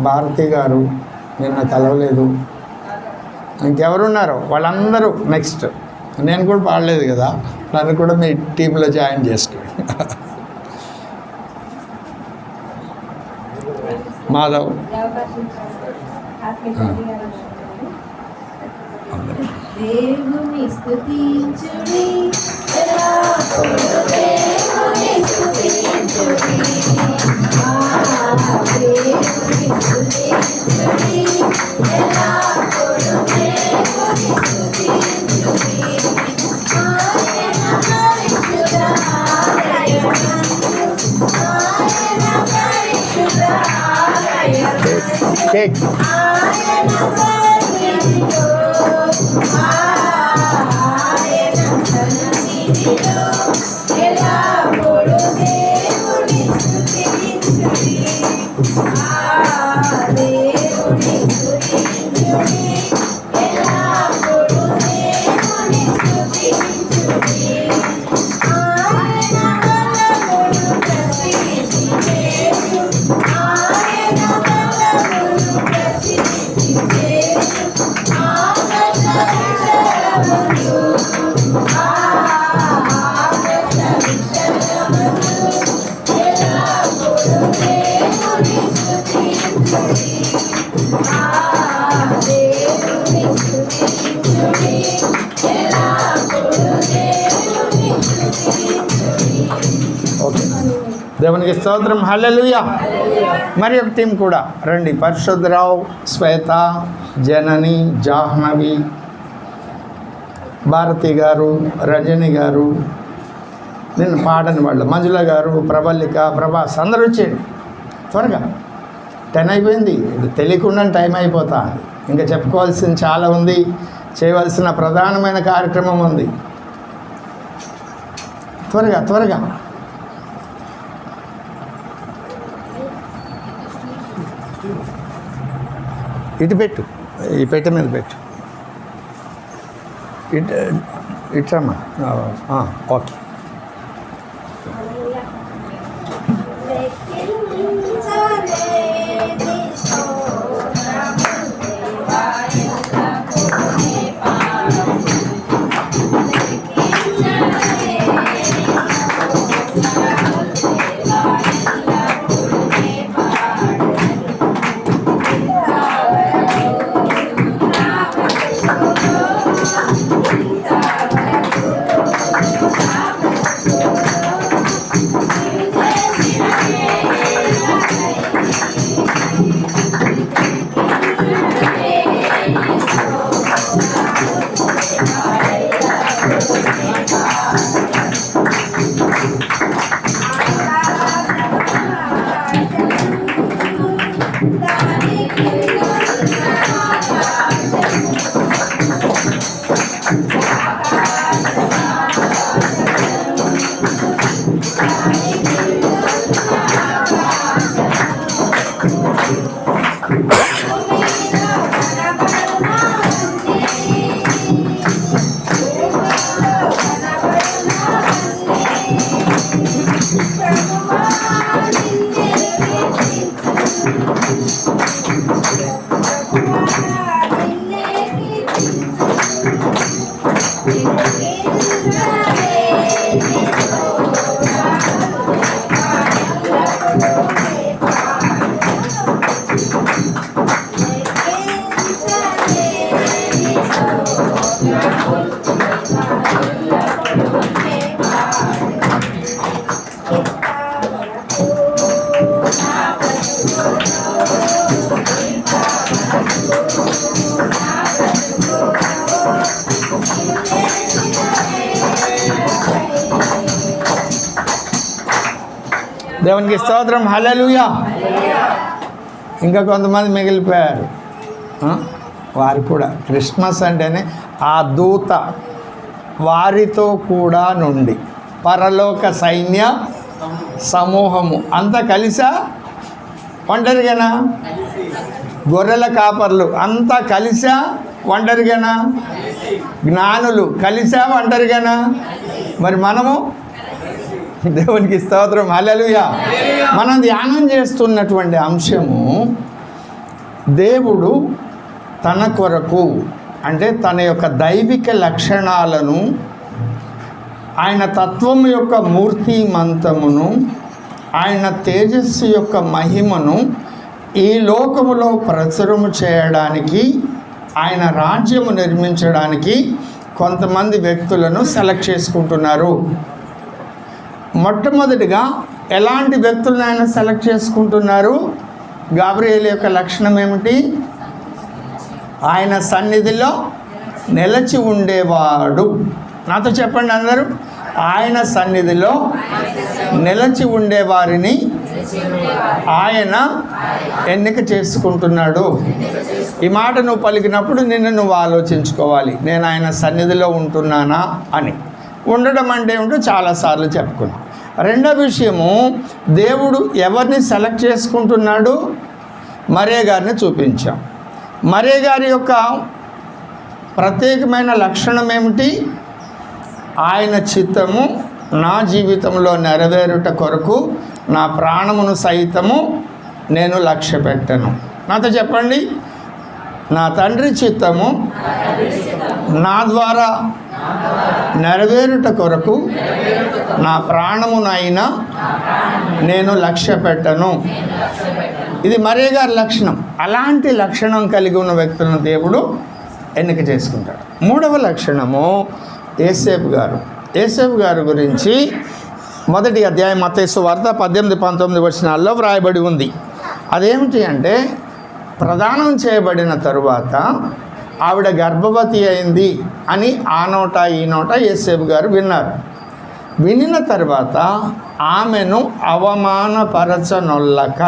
భారతి గారు నిన్న కలవలేదు. ఇంకెవరున్నారో వాళ్ళందరూ నెక్స్ట్. నేను కూడా పాడలేదు కదా, నన్ను కూడా మీ టీంలో జాయిన్ చేసుకోండి. మాధవ్ దేవుని స్తుతించుడి, ఎల్లప్పుడూ దేవుని స్తుతించుడి. దేవుని స్తుతించుడి, ఎల్లప్పుడూ దేవుని స్తుతించుడి. ఆయన పరిశుద్ధ ఆలయమందు, ఆయన పరిశుద్ధ ఆలయమందు, కేక్ ఆయన సన్నిధిలో, ఆయన సన్నిధిలో ఎల్లప్పుడూ దేవుని స్తుతించుడి. దేవుని స్తుతించుడి, ఎల్లప్పుడూ దేవుని స్తుతించుడి. ఆయన బలమును ప్రసిద్ధి చేయు, ఆయన బలమును ప్రసిద్ధి చేయు. ఓకే. దేవునికి స్తోత్రం. హల్లెలూయా. మరి ఒక టీం కూడా రండి. పరిశుద్ధరావు, శ్వేత, జనని, జాహ్నవి, భారతి గారు, రజని గారు, నిన్న పాడని వాళ్ళు, మంజుల గారు, ప్రబల్లిక, ప్రభాస్ అందరూ వచ్చేయండి త్వరగా. 10 అయిపోయింది. ఇది తెలియకుండా టైం అయిపోతా. ఇంకా చెప్పుకోవాల్సింది చాలా ఉంది, చేయవలసిన ప్రధానమైన కార్యక్రమం ఉంది. త్వరగా త్వరగా. ఇటు పెట్టు, ఈ పెట్టె మీద పెట్టు. ఇట్రమ్మా. ఓకే. దేవునికి స్తోత్రం. హల్లెలూయా. ఇంకా కొంతమంది మిగిలిపోయారు. వారు కూడా క్రిస్మస్ అంటేనే ఆ దూత వారితో కూడా నుండి పరలోక సైన్య సమూహము అంతా కలిసా ఒంటరిగానా? గొర్రెల కాపర్లు అంతా కలిసా ఒంటరిగానా? జ్ఞానులు కలిసా ఒంటరిగానా? మరి మనము దేవునికి స్తోత్రం, హల్లెలూయా. మనం ధ్యానం చేస్తున్నటువంటి అంశము దేవుడు తన కొరకు అంటే తన యొక్క దైవిక లక్షణాలను, ఆయన తత్వం యొక్క మూర్తిమంతమును, ఆయన తేజస్సు యొక్క మహిమను ఈ లోకములో ప్రచురము చేయడానికి, ఆయన రాజ్యము నిర్మించడానికి కొంతమంది వ్యక్తులను సెలెక్ట్ చేసుకుంటున్నారు. మొట్టమొదటిగా ఎలాంటి వ్యక్తులను ఆయన సెలెక్ట్ చేసుకుంటున్నారు? గాబ్రియేలు యొక్క లక్షణం ఏమిటి? ఆయన సన్నిధిలో నిలిచి ఉండేవాడు. నాతో చెప్పండి అందరూ. ఆయన సన్నిధిలో నిలిచి ఉండేవారిని ఆయన ఎన్నిక చేసుకుంటున్నాడు. ఈ మాట నువ్వు పలికినప్పుడు నువ్వు ఆలోచించుకోవాలి, నేను ఆయన సన్నిధిలో ఉంటున్నానా అని. ఉండడం అంటే ఏమిటో చాలాసార్లు చెప్పుకున్నాం. రెండో విషయము, దేవుడు ఎవరిని సెలెక్ట్ చేసుకుంటున్నాడు? మరియ గారిని చూపించాం. మరియ గారి యొక్క ప్రత్యేకమైన లక్షణం ఏమిటి? ఆయన చిత్తము నా జీవితంలో నెరవేరుట కొరకు నా ప్రాణమును సైతము నేను లక్ష్య పెట్టను. నాతో చెప్పండి, నా తండ్రి చిత్తము నా ద్వారా నెరవేరుట కొరకు నా ప్రాణమునైనా నేను లక్ష్య పెట్టను. ఇది మరియ గారి లక్షణం. అలాంటి లక్షణం కలిగి ఉన్న వ్యక్తులను దేవుడు ఎన్నిక చేసుకుంటాడు. మూడవ లక్షణము యేసేపు గారు. యేసేపు గారి గురించి మొదటి అధ్యాయం మత్తయి సువార్త 18-19 వచనాల్లో వ్రాయబడి ఉంది. అదేమిటి అంటే, ప్రదానం చేయబడిన తరువాత ఆవిడ గర్భవతి అయింది అని ఆ నోట ఈ నోట యేసేపు గారు విన్నారు. వినిన తర్వాత ఆమెను అవమానపరచనొల్లక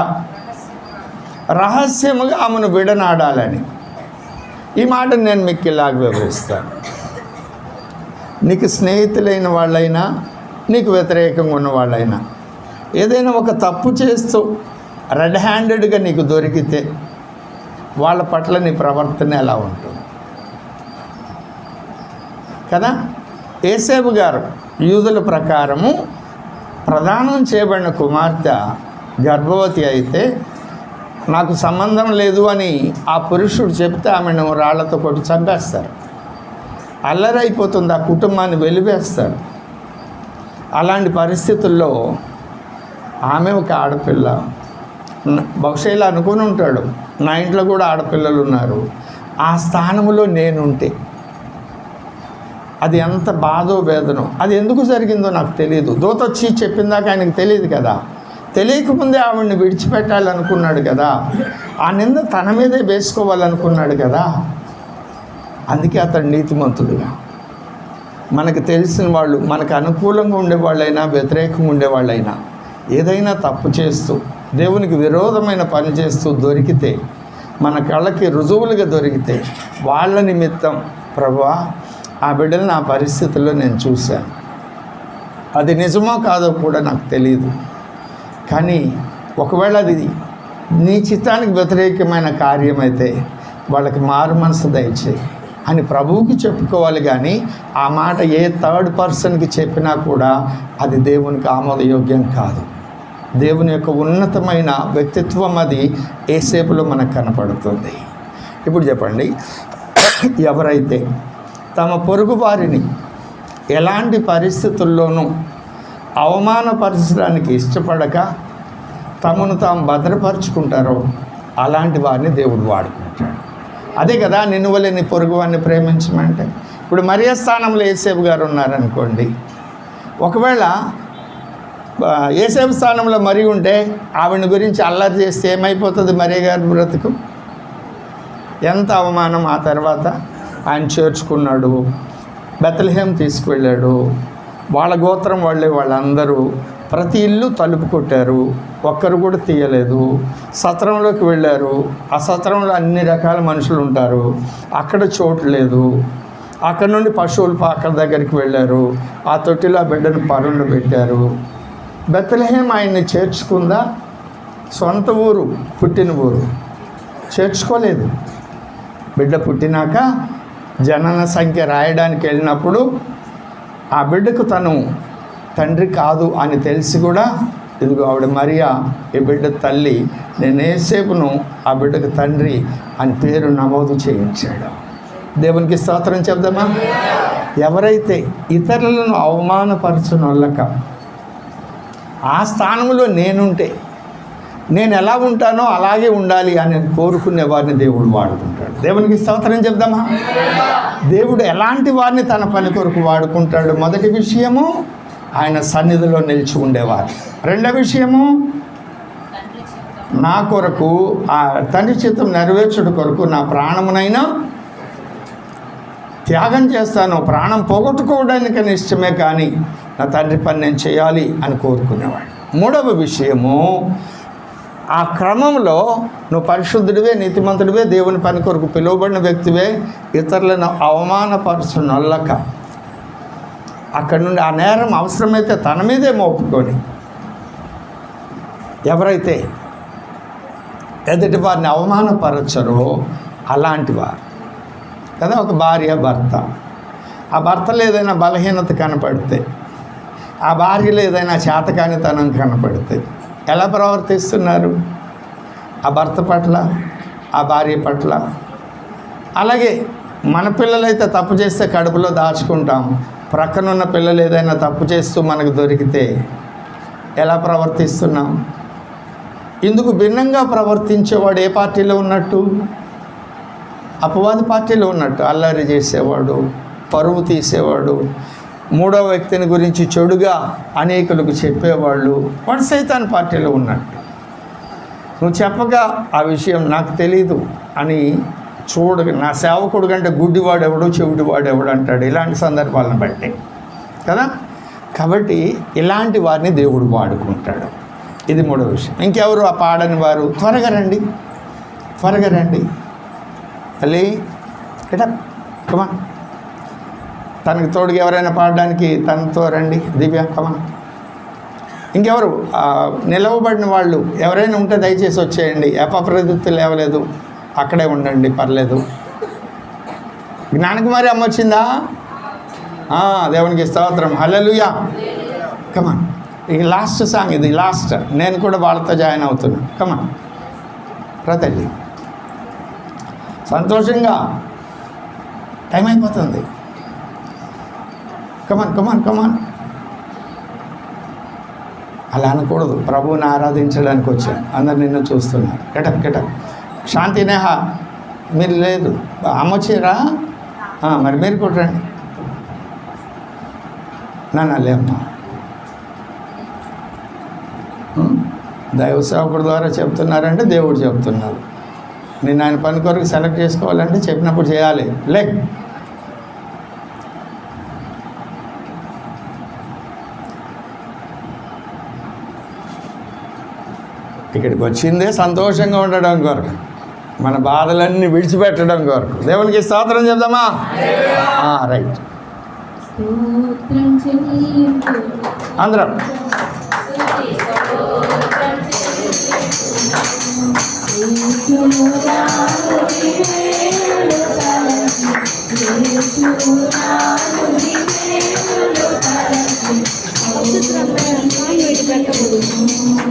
రహస్యముగా ఆమెను విడనాడాలని. ఈ మాట నేను మీకు ఇలాగ వివరిస్తాను. నీకు స్నేహితులైన వాళ్ళైనా, నీకు వ్యతిరేకంగా ఉన్న వాళ్ళైనా ఏదైనా ఒక తప్పు చేస్తూ రెడ్ హ్యాండెడ్గా నీకు దొరికితే వాళ్ళ పట్ల నీ ప్రవర్తన ఎలా ఉంటుంది కదా? యేసేపు గారు యూదుల ప్రకారము ప్రదానం చేయబడిన కుమార్తె గర్భవతి అయితే నాకు సంబంధం లేదు అని ఆ పురుషుడు చెప్తే ఆమెను రాళ్లతో కొట్టి చంపేస్తారు. అల్లరైపోతుంది, ఆ కుటుంబాన్ని వెలివేస్తారు. అలాంటి పరిస్థితుల్లో ఆమె ఒక ఆడపిల్ల. బహుశా ఇలా అనుకుని ఉంటాడు, నా ఇంట్లో కూడా ఆడపిల్లలు ఉన్నారు, ఆ స్థానంలో నేనుంటే అది ఎంత బాధో వేదనో. అది ఎందుకు జరిగిందో నాకు తెలియదు. దూత వచ్చి చెప్పిందాక ఆయనకు తెలియదు కదా. తెలియకముందే ఆవిడ్ని విడిచిపెట్టాలనుకున్నాడు కదా. ఆ నింద తన మీదే వేసుకోవాలనుకున్నాడు కదా. అందుకే అతడు నీతిమంతుడుగా, మనకు తెలిసిన వాళ్ళు, మనకు అనుకూలంగా ఉండేవాళ్ళైనా వ్యతిరేకంగా ఉండేవాళ్ళైనా ఏదైనా తప్పు చేస్తూ దేవునికి విరోధమైన పని చేస్తూ దొరికితే, మన కళ్ళకి రుజువులుగా దొరికితే వాళ్ళ నిమిత్తం, ప్రభువా ఆ బిడ్డలు నా పరిస్థితుల్లో నేను చూశాను, అది నిజమో కాదో కూడా నాకు తెలియదు, కానీ ఒకవేళ అది నీ చిత్తానికి వ్యతిరేకమైన కార్యమైతే వాళ్ళకి మారు మనసు దయచేయి అని ప్రభువుకి చెప్పుకోవాలి. కానీ ఆ మాట ఏ థర్డ్ పర్సన్కి చెప్పినా కూడా అది దేవునికి ఆమోదయోగ్యం కాదు. దేవుని యొక్క ఉన్నతమైన వ్యక్తిత్వం అది యేసేపులో మనకు కనపడుతుంది. ఇప్పుడు చెప్పండి, ఎవరైతే తమ పొరుగు వారిని ఎలాంటి పరిస్థితుల్లోనూ అవమానపరచడానికి ఇష్టపడక తమను తాము భద్రపరుచుకుంటారో అలాంటి వారిని దేవుడు వాడుకుంటాడు. అదే కదా నిన్ను వలె నీ పొరుగు వారిని ప్రేమించమంటే. ఇప్పుడు మరియ స్థానంలో యేసేపు గారు ఉన్నారనుకోండి, ఒకవేళ యేసేపు స్థానంలో మరి ఉంటే ఆవిడ గురించి అల్లరి చేస్తే ఏమైపోతుంది మరియ గారి బ్రతుకు? ఎంత అవమానం. ఆ తర్వాత ఆయన చేర్చుకున్నాడు, బెత్లెహేం తీసుకువెళ్ళాడు, వాళ్ళ గోత్రం వాళ్ళే వాళ్ళందరూ ప్రతి ఇల్లు తలుపు కొట్టారు, ఒక్కరు కూడా తీయలేదు. సత్రంలోకి వెళ్ళారు, ఆ సత్రంలో అన్ని రకాల మనుషులు ఉంటారు, అక్కడ చోటు లేదు. అక్కడ నుండి పశువుల పాకల దగ్గరికి వెళ్ళారు, ఆ తొట్టిలో ఆ బిడ్డను పరుండు పెట్టారు. బెత్లెహేం ఆయన్ని చేర్చుకుందా? సొంత ఊరు, పుట్టిన ఊరు, చేర్చుకోలేదు. బిడ్డ పుట్టినాక జనన సంఖ్య రాయడానికి వెళ్ళినప్పుడు ఆ బిడ్డకు తను తండ్రి కాదు అని తెలిసి కూడా, ఇదిగో ఆవిడ మరియా ఈ బిడ్డ తల్లి, నేను యేసేపును ఆ బిడ్డకు తండ్రి అని పేరు నమోదు చేయించాడు. దేవునికి స్తోత్రం చెప్దామా? ఎవరైతే ఇతరులను అవమానపరచునొల్లక ఆ స్థానంలో నేనుంటే నేను ఎలా ఉంటానో అలాగే ఉండాలి అని కోరుకునే వారిని దేవుడు వాడుకుంటాడు. దేవునికి స్తోత్రం చెప్దామా? దేవుడు ఎలాంటి వారిని తన పని కొరకు వాడుకుంటాడు? మొదటి విషయము, ఆయన సన్నిధిలో నిలిచి ఉండేవారు. రెండవ విషయము, నా కొరకు ఆ తండ్రి చిత్తం నెరవేర్చుడు కొరకు నా ప్రాణమునైనా త్యాగం చేస్తాను, ప్రాణం పోగొట్టుకోవడానికని ఇష్టమే కానీ నా తండ్రి పని నేను చేయాలి అని కోరుకునేవాడు. మూడవ విషయము, ఆ క్రమంలో నువ్వు పరిశుద్ధుడివే, నీతిమంతుడివే, దేవుని పని కొరకు పిలువబడిన వ్యక్తివే, ఇతరులను అవమానపరచునొల్లక అక్కడి నుండి ఆ నేరం అవసరమైతే తన మీదే మోపుకొని ఎవరైతే ఎదుటి వారిని అవమానపరచరో అలాంటి వారు కదా. ఒక భార్య, భర్త, ఆ భర్తలో ఏదైనా బలహీనత కనపడితే, ఆ భార్యలో ఏదైనా చేతకానితనం కనపడితే ఎలా ప్రవర్తిస్తున్నారు? ఆ భర్త పట్ల, ఆ భార్య పట్ల. అలాగే మన పిల్లలైతే తప్పు చేస్తే కడుపులో దాచుకుంటాం, ప్రక్కనున్న పిల్లలు ఏదైనా తప్పు చేస్తూ మనకు దొరికితే ఎలా ప్రవర్తిస్తున్నాం? ఇందుకు భిన్నంగా ప్రవర్తించేవాడు ఏ పార్టీలో ఉన్నట్టు? అపవాది పార్టీలో ఉన్నట్టు. అల్లరి చేసేవాడు, పరువు తీసేవాడు, మూడో వ్యక్తిని గురించి చెడుగా అనేకులకు చెప్పేవాళ్ళు, వాడు సైతాన్ పార్టీలో ఉన్నట్టు. నువ్వు చెప్పగా ఆ విషయం నాకు తెలీదు అని నా సేవకుడు కంటే గుడ్డివాడు ఎవడు, చెవిటివాడు ఎవడు అంటాడు, ఇలాంటి సందర్భాలను బట్టి కదా. కాబట్టి ఇలాంటి వారిని దేవుడు వాడుకుంటాడు. ఇది మూడో విషయం. ఇంకెవరు ఆ పాడని వారు? త్వరగా రండి, త్వరగా రండి, అలీ ఎటా కమాన్. తనకు తోడుగా ఎవరైనా పాడడానికి తనతో రండి. దివ్య కమాన్. ఇంకెవరు నిలవబడిన వాళ్ళు ఎవరైనా ఉంటే దయచేసి వచ్చేయండి. ఎపప్రదిత్తులు లేవలేదు, అక్కడే ఉండండి, పర్లేదు. జ్ఞానకుమారి అమ్మ వచ్చిందా? దేవునికి స్తోత్రం, హల్లెలూయా. కమాన్. ఇక లాస్ట్ సాంగ్ ఇది, లాస్ట్. నేను కూడా వాళ్ళతో జాయిన్ అవుతున్నా. కమాన్ ప్రతల్లి, సంతోషంగా టైం అయిపోతుంది. కమాన్ కమాన్ కమాన్. అలా అనకూడదు. ప్రభువుని ఆరాధించడానికి వచ్చాను, అందరు నిన్ను చూస్తున్నారు. Get up get up. శాంతి నేహ మీరు లేదు, అమ్మ వచ్చారా? మరి మీరు కూడా రండి. లేమ్మా, దైవ సేవకుడి ద్వారా చెప్తున్నారంటే దేవుడు చెప్తున్నారు. నేను ఆయన పని కొరకు సెలెక్ట్ చేసుకోవాలంటే చెప్పినప్పుడు చేయాలి. లైక్ ఇక్కడికి వచ్చిందే సంతోషంగా ఉండడం కొరకు, మన బాధలన్నీ విడిచిపెట్టడం కొరకు. దేవునికి స్తోత్రం చెప్దామా? రైట్, అందరం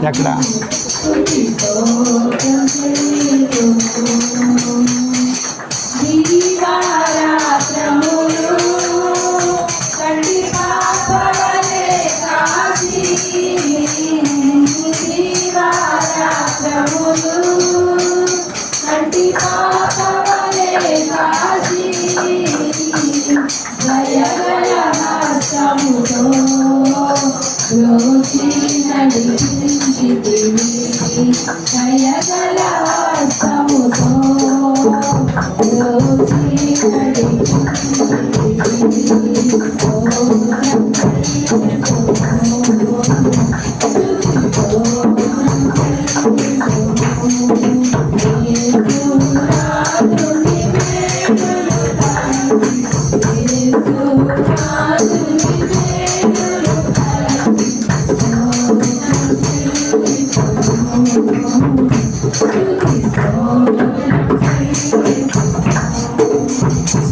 ఎక్కడ Thank you.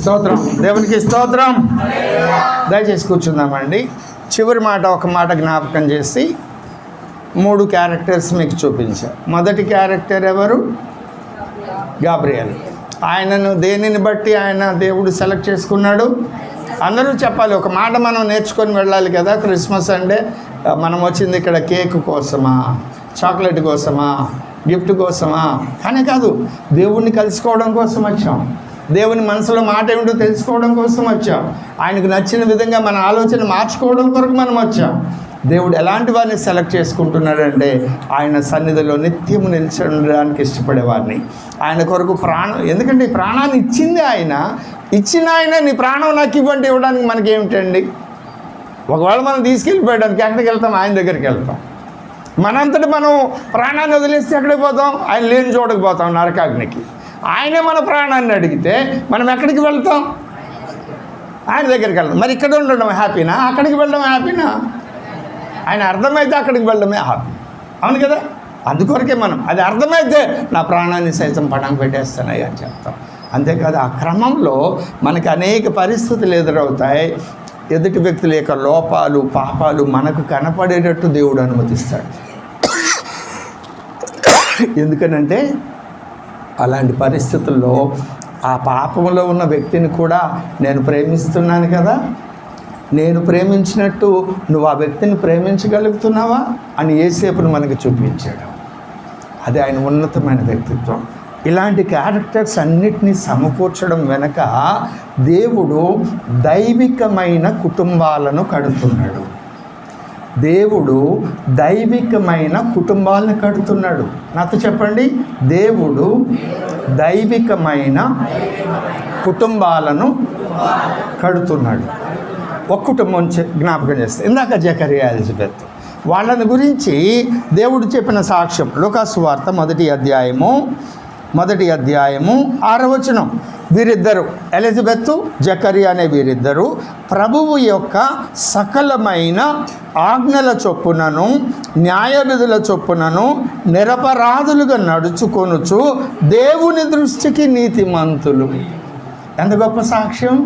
స్తోత్రం, దేవునికి స్తోత్రం. దయచేసి కూర్చుందామండి. చివరి మాట ఒక మాట జ్ఞాపకం చేసి 3 క్యారెక్టర్స్ మీకు చూపించా. మొదటి క్యారెక్టర్ ఎవరు? గాబ్రియల్. ఆయనను దేనిని బట్టి ఆయన దేవుడు సెలెక్ట్ చేసుకున్నాడు? అందరూ చెప్పాలి. ఒక మాట మనం నేర్చుకొని వెళ్ళాలి కదా. క్రిస్మస్ అంటే మనం వచ్చింది ఇక్కడ కేక్ కోసమా, చాక్లెట్ కోసమా, గిఫ్ట్ కోసమా? కానీ కాదు, దేవుణ్ణి కలుసుకోవడం కోసం వచ్చాం. దేవుని మనసులో మాట ఏమిటో తెలుసుకోవడం కోసం వచ్చాం. ఆయనకు నచ్చిన విధంగా మన ఆలోచన మార్చుకోవడం కొరకు మనం వచ్చాం. దేవుడు ఎలాంటి వారిని సెలెక్ట్ చేసుకుంటున్నాడంటే ఆయన సన్నిధిలో నిత్యము నిలిచి ఉండడానికి ఇష్టపడేవారిని, ఆయన కొరకు ప్రాణం. ఎందుకంటే ఈ ప్రాణాన్ని ఇచ్చింది ఆయన. ఇచ్చిన ఆయన నీ ప్రాణం నాకు ఇవ్వండి ఇవ్వడానికి మనకేమిటండి? ఒకవేళ మనం తీసుకెళ్ళిపోయడానికి ఎక్కడికి వెళ్తాం? ఆయన దగ్గరికి వెళ్తాం. మనంతటి మనం ప్రాణాన్ని వదిలేస్తే ఎక్కడికి పోతాం? ఆయన లేని చోటకి పోతాం, నరకాగ్నికి. ఆయనే మన ప్రాణాన్ని అడిగితే మనం ఎక్కడికి వెళ్తాం? ఆయన దగ్గరికి వెళ్తాం. మరి ఇక్కడ ఉండడం హ్యాపీనా, అక్కడికి వెళ్ళడం హ్యాపీనా? ఆయన అర్థమైతే అక్కడికి వెళ్ళడమే హ్యాపీ. అవును కదా? అందుకొరకే మనం అది అర్థమైతే నా ప్రాణాన్ని సైతం పణం పెట్టేస్తానయ్య అని చెప్తాం. అంతేకాదు ఆ క్రమంలో మనకు అనేక పరిస్థితులు ఎదురవుతాయి. ఎదుటి వ్యక్తుల యొక్క లోపాలు, పాపాలు మనకు కనపడేటట్టు దేవుడు అనుమతిస్తాడు. ఎందుకనంటే అలాంటి పరిస్థితుల్లో ఆ పాపంలో ఉన్న వ్యక్తిని కూడా నేను ప్రేమిస్తున్నాను కదా, నేను ప్రేమించినట్టు నువ్వు ఆ వ్యక్తిని ప్రేమించగలుగుతున్నావా అని యేసేపును మనకు చూపించాడు. అది ఆయన ఉన్నతమైన వ్యక్తిత్వం. ఇలాంటి క్యారెక్టర్స్ అన్నిటినీ సమకూర్చడం వెనక దేవుడు దైవికమైన కుటుంబాలను కడుతున్నాడు. దేవుడు దైవికమైన కుటుంబాలను కడుతున్నాడు. నాతో చెప్పండి, దేవుడు దైవికమైన కుటుంబాలను కడుతున్నాడు. ఒక కుటుంబం జ్ఞాపకం చేస్తే ఇందాక జకరియా, ఎలిజబెత్ వాళ్ళని గురించి దేవుడు చెప్పిన సాక్ష్యం లూకాసు వార్త 1వ అధ్యాయము 6వ వచనం. వీరిద్దరు, ఎలిజబెత్, జకరియా అనే వీరిద్దరూ ప్రభువు యొక్క సకలమైన ఆజ్ఞల చొప్పునను న్యాయ విధుల చొప్పునను నిరపరాధులుగా నడుచుకొనుచు దేవుని దృష్టికి నీతిమంతులు. ఎంత గొప్ప సాక్ష్యం!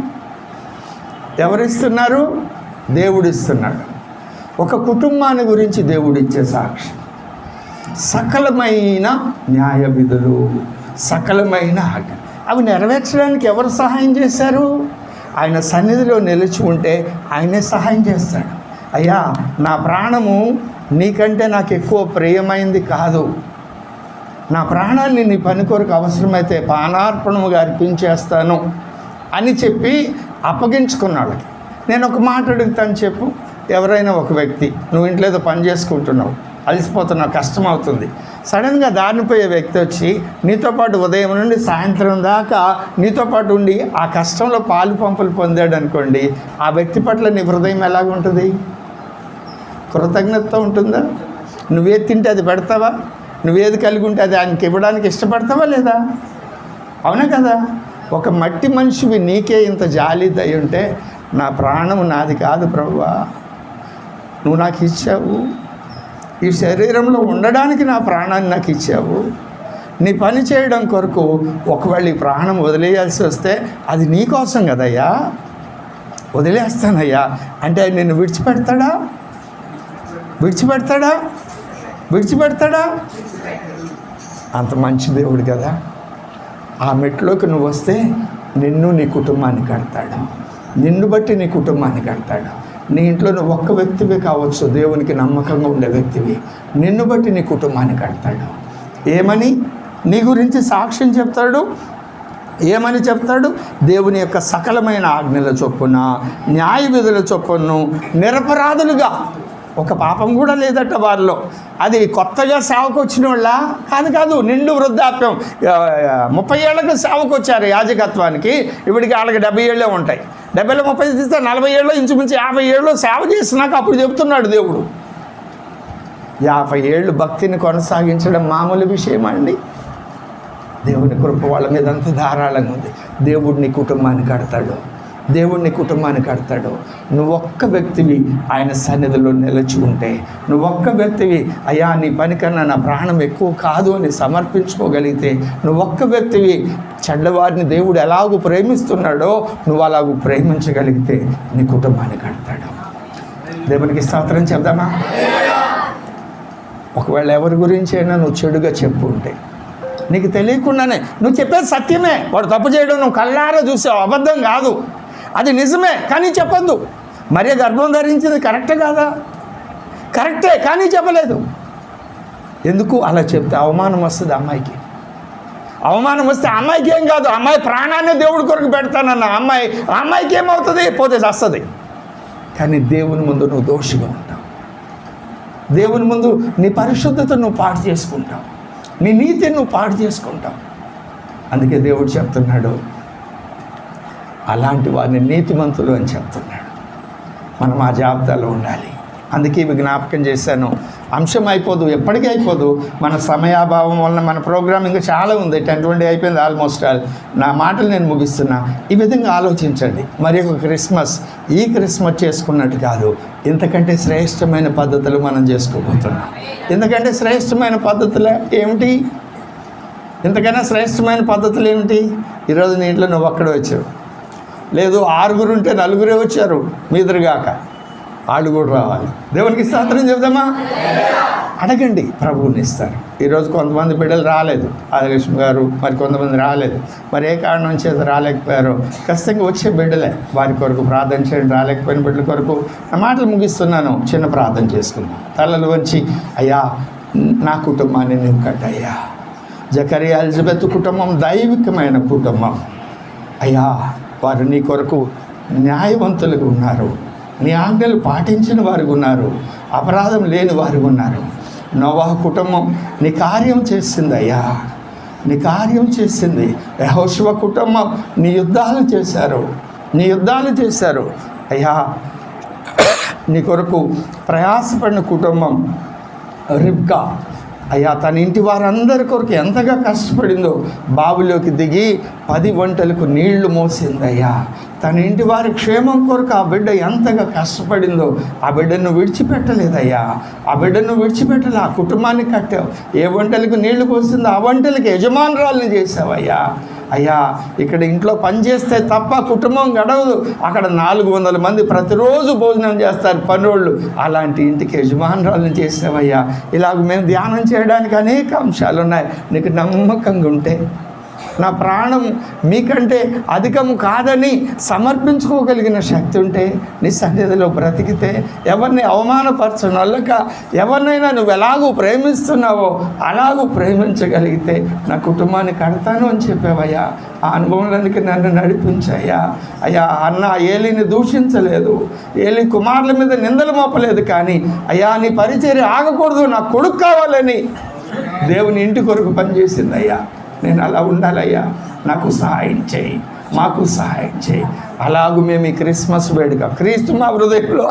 ఎవరిస్తున్నారు? దేవుడిస్తున్నాడు. ఒక కుటుంబాన్ని గురించి దేవుడిచ్చే సాక్ష్యం. సకలమైన న్యాయ విధులు, సకలమైన ఆజ్ఞ, అవి నెరవేర్చడానికి ఎవరు సహాయం చేశారు? ఆయన సన్నిధిలో నిలిచి ఉంటే ఆయనే సహాయం చేస్తాడు. అయ్యా, నా ప్రాణము నీకంటే నాకు ఎక్కువ ప్రియమైంది కాదు, నా ప్రాణాన్ని నీ పని కొరకు అవసరమైతే పానార్పణముగా అర్పించేస్తాను అని చెప్పి అప్పగించుకున్నాడు. నేను ఒక మాట అడుగుతాను, చెప్పు. ఎవరైనా ఒక వ్యక్తి, నువ్వు ఇంట్లో ఏదో పని చేసుకుంటున్నావు, అలసిపోతున్నావు, కష్టం అవుతుంది, సడన్గా దారినిపోయే వ్యక్తి వచ్చి నీతో పాటు ఉదయం నుండి సాయంత్రం దాకా నీతో పాటు ఉండి ఆ కష్టంలో పాలు పంపులు పొందాడు అనుకోండి, ఆ వ్యక్తి పట్ల నీ హృదయం ఎలాగుంటుంది? కృతజ్ఞత ఉంటుందా? నువ్వేది తింటే అది పెడతావా? నువ్వేది కలిగి ఉంటే అది ఆయనకి ఇవ్వడానికి ఇష్టపడతావా లేదా? అవునా కదా? ఒక మట్టి మనిషివి నీకే ఇంత జాలి దయ ఉంటే, నా ప్రాణము నాది కాదు ప్రభువా, నువ్వు నాకు ఇచ్చావు, ఈ శరీరంలో ఉండడానికి నా ప్రాణాన్ని నాకు ఇచ్చావు, నీ పని చేయడం కొరకు ఒకవేళ ఈ ప్రాణం వదిలేయాల్సి వస్తే అది నీ కోసం కదయ్యా, వదిలేస్తానయ్యా అంటే ఆయన నిన్ను విడిచిపెడతాడా? అంత మంచి దేవుడు కదా. ఆ మెట్లోకి నువ్వు వస్తే నిన్ను నీ కుటుంబాన్ని కడతాడు, నిన్ను బట్టి నీ కుటుంబాన్ని కడతాడు. నీ ఇంట్లో నువ్వు ఒక్క వ్యక్తివే కావచ్చు, దేవునికి నమ్మకంగా ఉండే వ్యక్తివి, నిన్ను బట్టి నీ కుటుంబాన్ని కడతాడు. ఏమని నీ గురించి సాక్ష్యం చెప్తాడు? ఏమని చెప్తాడు? దేవుని యొక్క సకలమైన ఆజ్ఞల చొప్పున న్యాయ విధుల చొప్పును నిరపరాధులుగా, ఒక పాపం కూడా లేదట వారిలో. అది కొత్తగా సేవకు వచ్చిన వాళ్ళ కాదు, నిండు వృద్ధాప్యం, 30 ఏళ్ళకు సేవకు వచ్చారు యాజకత్వానికి. ఇప్పటికి వాళ్ళకి 70 ఏళ్ళే ఉంటాయి. 70లో 30 తీస్తే 40 ఏళ్ళు, ఇంచుమించు 50 ఏళ్ళు సేవ చేసినాక అప్పుడు చెప్తున్నాడు దేవుడు. 50 ఏళ్ళు భక్తిని కొనసాగించడం మామూలు విషయం అండి? దేవుని కృప వాళ్ళ మీద అంత ధారాళంగా ఉంది. దేవుడు నీ కుటుంబాన్ని కడతాడు, దేవుడిని కుటుంబాన్ని కడతాడు. నువ్వు ఒక్క వ్యక్తివి ఆయన సన్నిధిలో నిలిచి ఉంటే, నువ్వు ఒక్క వ్యక్తివి అయ్యా నీ పని కన్నా నా ప్రాణం ఎక్కువ కాదు అని సమర్పించుకోగలిగితే, నువ్వు ఒక్క వ్యక్తివి చెడ్డవారిని దేవుడు ఎలాగూ ప్రేమిస్తున్నాడో నువ్వు అలాగూ ప్రేమించగలిగితే నీ కుటుంబాన్ని కడతాడు. దేవునికి స్తోత్రం చెప్దామా? ఒకవేళ ఎవరి గురించి అయినా నువ్వు చెడుగా చెప్పు ఉంటే, నీకు తెలియకుండానే నువ్వు చెప్పేది సత్యమే, వాడు తప్పు చేయడం నువ్వు కళ్ళారా చూసావు, అబద్ధం కాదు, అది నిజమే కానీ చెప్పొద్దు. మరీ గర్భం ధరించింది కరెక్టే కాదా? కరెక్టే కానీ చెప్పలేదు. ఎందుకు అలా చెప్తే అవమానం వస్తుంది అమ్మాయికి. అవమానం వస్తే అమ్మాయికి ఏం కాదు, అమ్మాయి ప్రాణాన్ని దేవుడి కొరకు పెడతానన్న అమ్మాయికి ఏమవుతుంది? పోతే వస్తుంది. కానీ దేవుని ముందు నువ్వు దోషిగా ఉంటావు. దేవుని ముందు నీ పరిశుద్ధత నువ్వు పాడు చేసుకుంటావు, నీ నీతిని నువ్వు పాడు చేసుకుంటావు. అందుకే దేవుడు చెప్తున్నాడు, అలాంటి వారిని నీతిమంతులు అని చెప్తున్నాడు. మనం ఆ జాబితాలో ఉండాలి. అందుకే ఇవి జ్ఞాపకం చేశాను. అంశం అయిపోదు, ఎప్పటికీ అయిపోదు. మన సమయాభావం వలన మన ప్రోగ్రామ్ ఇంకా చాలా ఉంది. 10:20 అయిపోయింది ఆల్మోస్ట్ ఆల్. నా మాటలు నేను ముగిస్తున్నా. ఈ విధంగా ఆలోచించండి. మరి ఒక క్రిస్మస్ ఈ క్రిస్మస్ చేసుకున్నట్టు కాదు, ఇంతకంటే శ్రేష్టమైన పద్ధతులు మనం చేసుకోబోతున్నాం. ఎందుకంటే శ్రేష్టమైన పద్ధతులు ఏమిటి? ఇంతకన్నా శ్రేష్టమైన పద్ధతులు ఏమిటి? ఈరోజు నీ ఇంట్లో నువ్వు ఒక్కడే వచ్చావు, లేదు 6 ఉంటే 4 వచ్చారు మీదురుగాక, వాళ్ళు కూడా రావాలి. దేవునికి స్తోత్రం చెప్దామా? అడగండి, ప్రభువుని ఇస్తారు. ఈరోజు కొంతమంది బిడ్డలు రాలేదు, ఆదిలక్ష్మి గారు మరి కొంతమంది రాలేదు. మరి ఏ కారణం చేత రాలేకపోయారో ఖచ్చితంగా వచ్చే బిడ్డలే. వారి కొరకు ప్రార్థన చేయండి. రాలేకపోయిన బిడ్డల కొరకు నా మాటలు ముగిస్తున్నాను. చిన్న ప్రార్థన చేసుకుందాం. తలలు వంచి, అయ్యా నా కుటుంబాన్ని నువ్వు కట్టయ్యా. జకరియా ఎలిజబెత్ కుటుంబం దైవికమైన కుటుంబం అయ్యా. వారు నీ కొరకు న్యాయవంతులుగా ఉన్నారు, నీ ఆజ్ఞలు పాటించిన వారు ఉన్నారు, అపరాధం లేని వారు ఉన్నారు. నోవాహు కుటుంబం నీ కార్యం చేసింది అయ్యా, నీ కార్యం చేసింది. యెహోషువ కుటుంబం నీ యుద్ధాలు చేశారు అయ్యా. నీ కొరకు ప్రయాసపడిన కుటుంబం రిబ్కా అయ్యా, తన ఇంటి వారందరి కొరకు ఎంతగా కష్టపడిందో. బావిలోకి దిగి 10 వంటలకు నీళ్లు మోసిందయ్యా. తన ఇంటి వారి క్షేమం కొరకు ఆ బిడ్డ ఎంతగా కష్టపడిందో. ఆ బిడ్డను విడిచిపెట్టలేదయ్యా, ఆ బిడ్డను విడిచిపెట్టలే. ఆ కుటుంబాన్ని కట్టావు. ఏ వంటలకు నీళ్లు పోసిందో ఆ వంటలకు యజమానురాల్ని చేసావయ్యా. అయ్యా, ఇక్కడ ఇంట్లో పని చేస్తే తప్ప కుటుంబం గడవదు. అక్కడ 400 మంది ప్రతిరోజు భోజనం చేస్తారు పనులు. అలాంటి ఇంటికి యజమానురాలను చేసావయ్యా. ఇలాగ మేము ధ్యానం చేయడానికి అనేక అంశాలు ఉన్నాయి. నీకు నమ్మకంగా ఉంటే, నా ప్రాణం మీకంటే అధికము కాదని సమర్పించుకోగలిగిన శక్తి ఉంటే, నీ సన్నిధిలో బ్రతికితే, ఎవరిని అవమానపరచనొల్లక ఎవరినైనా నువ్వు ఎలాగూ ప్రేమిస్తున్నావో అలాగూ ప్రేమించగలిగితే నా కుటుంబాన్ని కడతాను అని చెప్పావయ్యా. ఆ అనుభవంలోనికి నన్ను నడిపించయ్యా. అయ్యా, అన్న ఏలిని దూషించలేదు, ఏలి కుమారుల మీద నిందలు మోపలేదు. కానీ అయ్యా, నీ పరిచర్య ఆగకూడదు, నా కొడుకు కావాలని దేవుని ఇంటి కొరకు పనిచేసింది అయ్యా. నేను అలా ఉండాలయ్యా, నాకు సహాయం చేయి, మాకు సహాయం చేయి. అలాగూ మేము ఈ క్రిస్మస్ వేడుక, క్రీస్తు మా హృదయంలో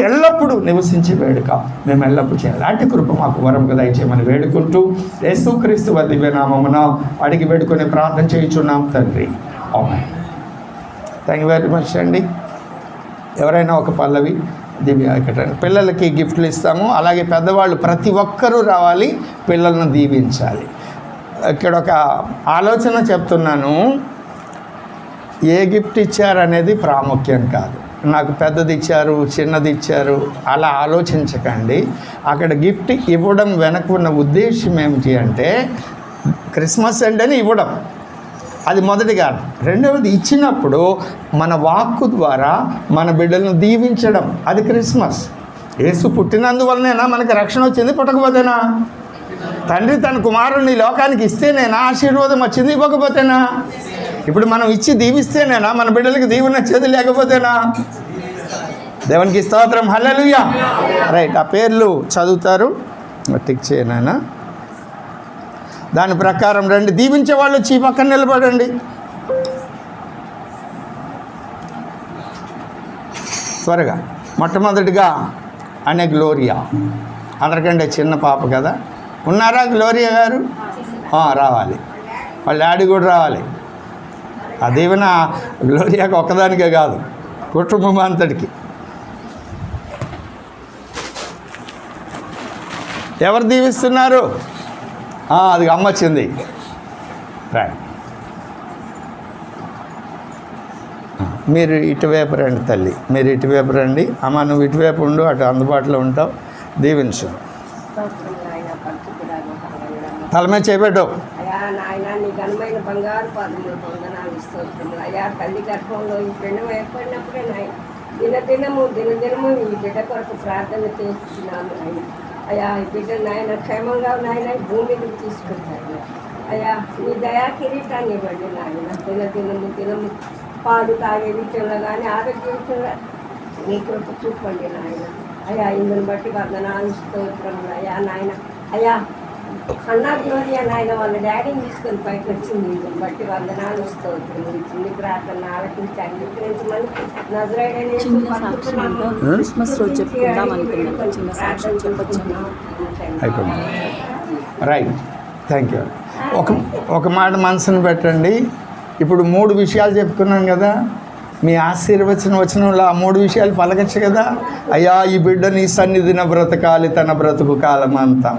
ఎల్లప్పుడూ నివసించే వేడుక మేము ఎల్లప్పుడూ చేయాలి. అలాంటి కృప మాకు వరంగా దయచేయమని వేడుకుంటూ యేసుక్రీస్తు దివ్యనామమున అడిగి వేడుకొని ప్రార్థన చేయుచున్నాం తండ్రి. ఆమేన్. థ్యాంక్ యూ వెరీ మచ్ అండి. ఎవరైనా ఒక పల్లవి దివ్య ఇక్కడ పిల్లలకి గిఫ్ట్లు ఇస్తాము. అలాగే పెద్దవాళ్ళు ప్రతి ఒక్కరూ రావాలి, పిల్లలను దీవించాలి. ఇక్కడ ఒక ఆలోచన చెప్తున్నాను. ఏ గిఫ్ట్ ఇచ్చారనేది ప్రాముఖ్యం కాదు. నాకు పెద్దది ఇచ్చారు, చిన్నది ఇచ్చారు అలా ఆలోచించకండి. అక్కడ గిఫ్ట్ ఇవ్వడం వెనక ఉన్న ఉద్దేశం ఏమిటి అంటే, క్రిస్మస్ అంటేనే ఇవ్వడం, అది మొదటిగా. రెండవది, ఇచ్చినప్పుడు మన వాక్కు ద్వారా మన బిడ్డలను దీవించడం, అది క్రిస్మస్. యేసు పుట్టినందువలనేనా మనకి రక్షణ వచ్చింది? పుట్టకపోతేనా? తండ్రి తన కుమారుని లోకానికి ఇస్తేనేనా ఆశీర్వాదం వచ్చింది? ఇవ్వకపోతేనా? ఇప్పుడు మనం ఇచ్చి దీవిస్తేనేనా మన బిడ్డలకి దీవెన వచ్చేది? లేకపోతేనా? దేవునికి స్తోత్రం. హల్లెలూయా. రైట్, ఆ పేర్లు చదువుతారు, టిక్ చేయనైనా. దాని ప్రకారం రండి. దీవించే వాళ్ళు వచ్చి పక్కన నిలబడండి. త్వరగా. మొట్టమొదటిగా అనే గ్లోరియా, అందరికంటే చిన్న పాప కదా. ఉన్నారా గ్లోరియా గారు? రావాలి. వాళ్ళ డాడీ కూడా రావాలి. ఆ దీవెన గ్లోరియాకి ఒక్కదానికే కాదు, కుటుంబం అంతటికి. ఎవరు దీవిస్తున్నారు? అది అమ్మ వచ్చింది. రైట్, మీరు ఇటువైపు రండి తల్లి, మీరు ఇటువైపు రండి. అమ్మ నువ్వు ఇటువైపు ఉండు, అటు అందుబాటులో ఉంటావు. దీవించు. తల మీద చేపెట్టు. అయ్యా నాయన నీ ఘనమైన బంగారు పాదములు వందనాలు స్తోత్రములు. అయ్యా తల్లి గర్భంలో ఈ పెండం ఏర్పడినప్పుడే నాయన దినదినము ఈ బిడ్డ కొరకు ప్రార్థన చేస్తున్నాను నాయన. అయ్యా ఈ బిడ్డ నాయన క్షేమంగా నాయన భూమికి తీసుకుంటాను. అయ్యా నీ దయా కిరీటాన్ని ఇవ్వండి నాయన. దినము పాలు తాగే విషయంలో కానీ ఆరోగ్య విషయంలో నీ కృప చూపండి నాయన. అయ్యా ఇందుని బట్టి వందనాలు స్తోత్రములు. అయ్యా నాయన, అయ్యా అన్నా గ్లోరియా నాయన వాళ్ళ డాడీని తీసుకొని పైకి వచ్చింది. ఇందుని బట్టి వందనాలు స్తోత్రములు. చిన్ని ప్రార్థన ఆలకించి అంగీకరించమని నజరేయుడైన యేసు పరిశుద్ధ క్రిస్మస్ రోజు చెప్పుకుందాం అనుకున్నాను. చిన్న సాక్ష్యం చెప్పొచ్చు. అయిపోయింది. Right, thank you. ఒక మాట మనసును పెట్టండి. ఇప్పుడు 3 విషయాలు చెప్పుకున్నాం కదా. మీ వచనంలో ఆ 3 విషయాలు పలకచ్చు కదా. అయ్యా ఈ బిడ్డ నీ సన్నిధిన బ్రతకాలి తన బ్రతుకు కాలం అంతా.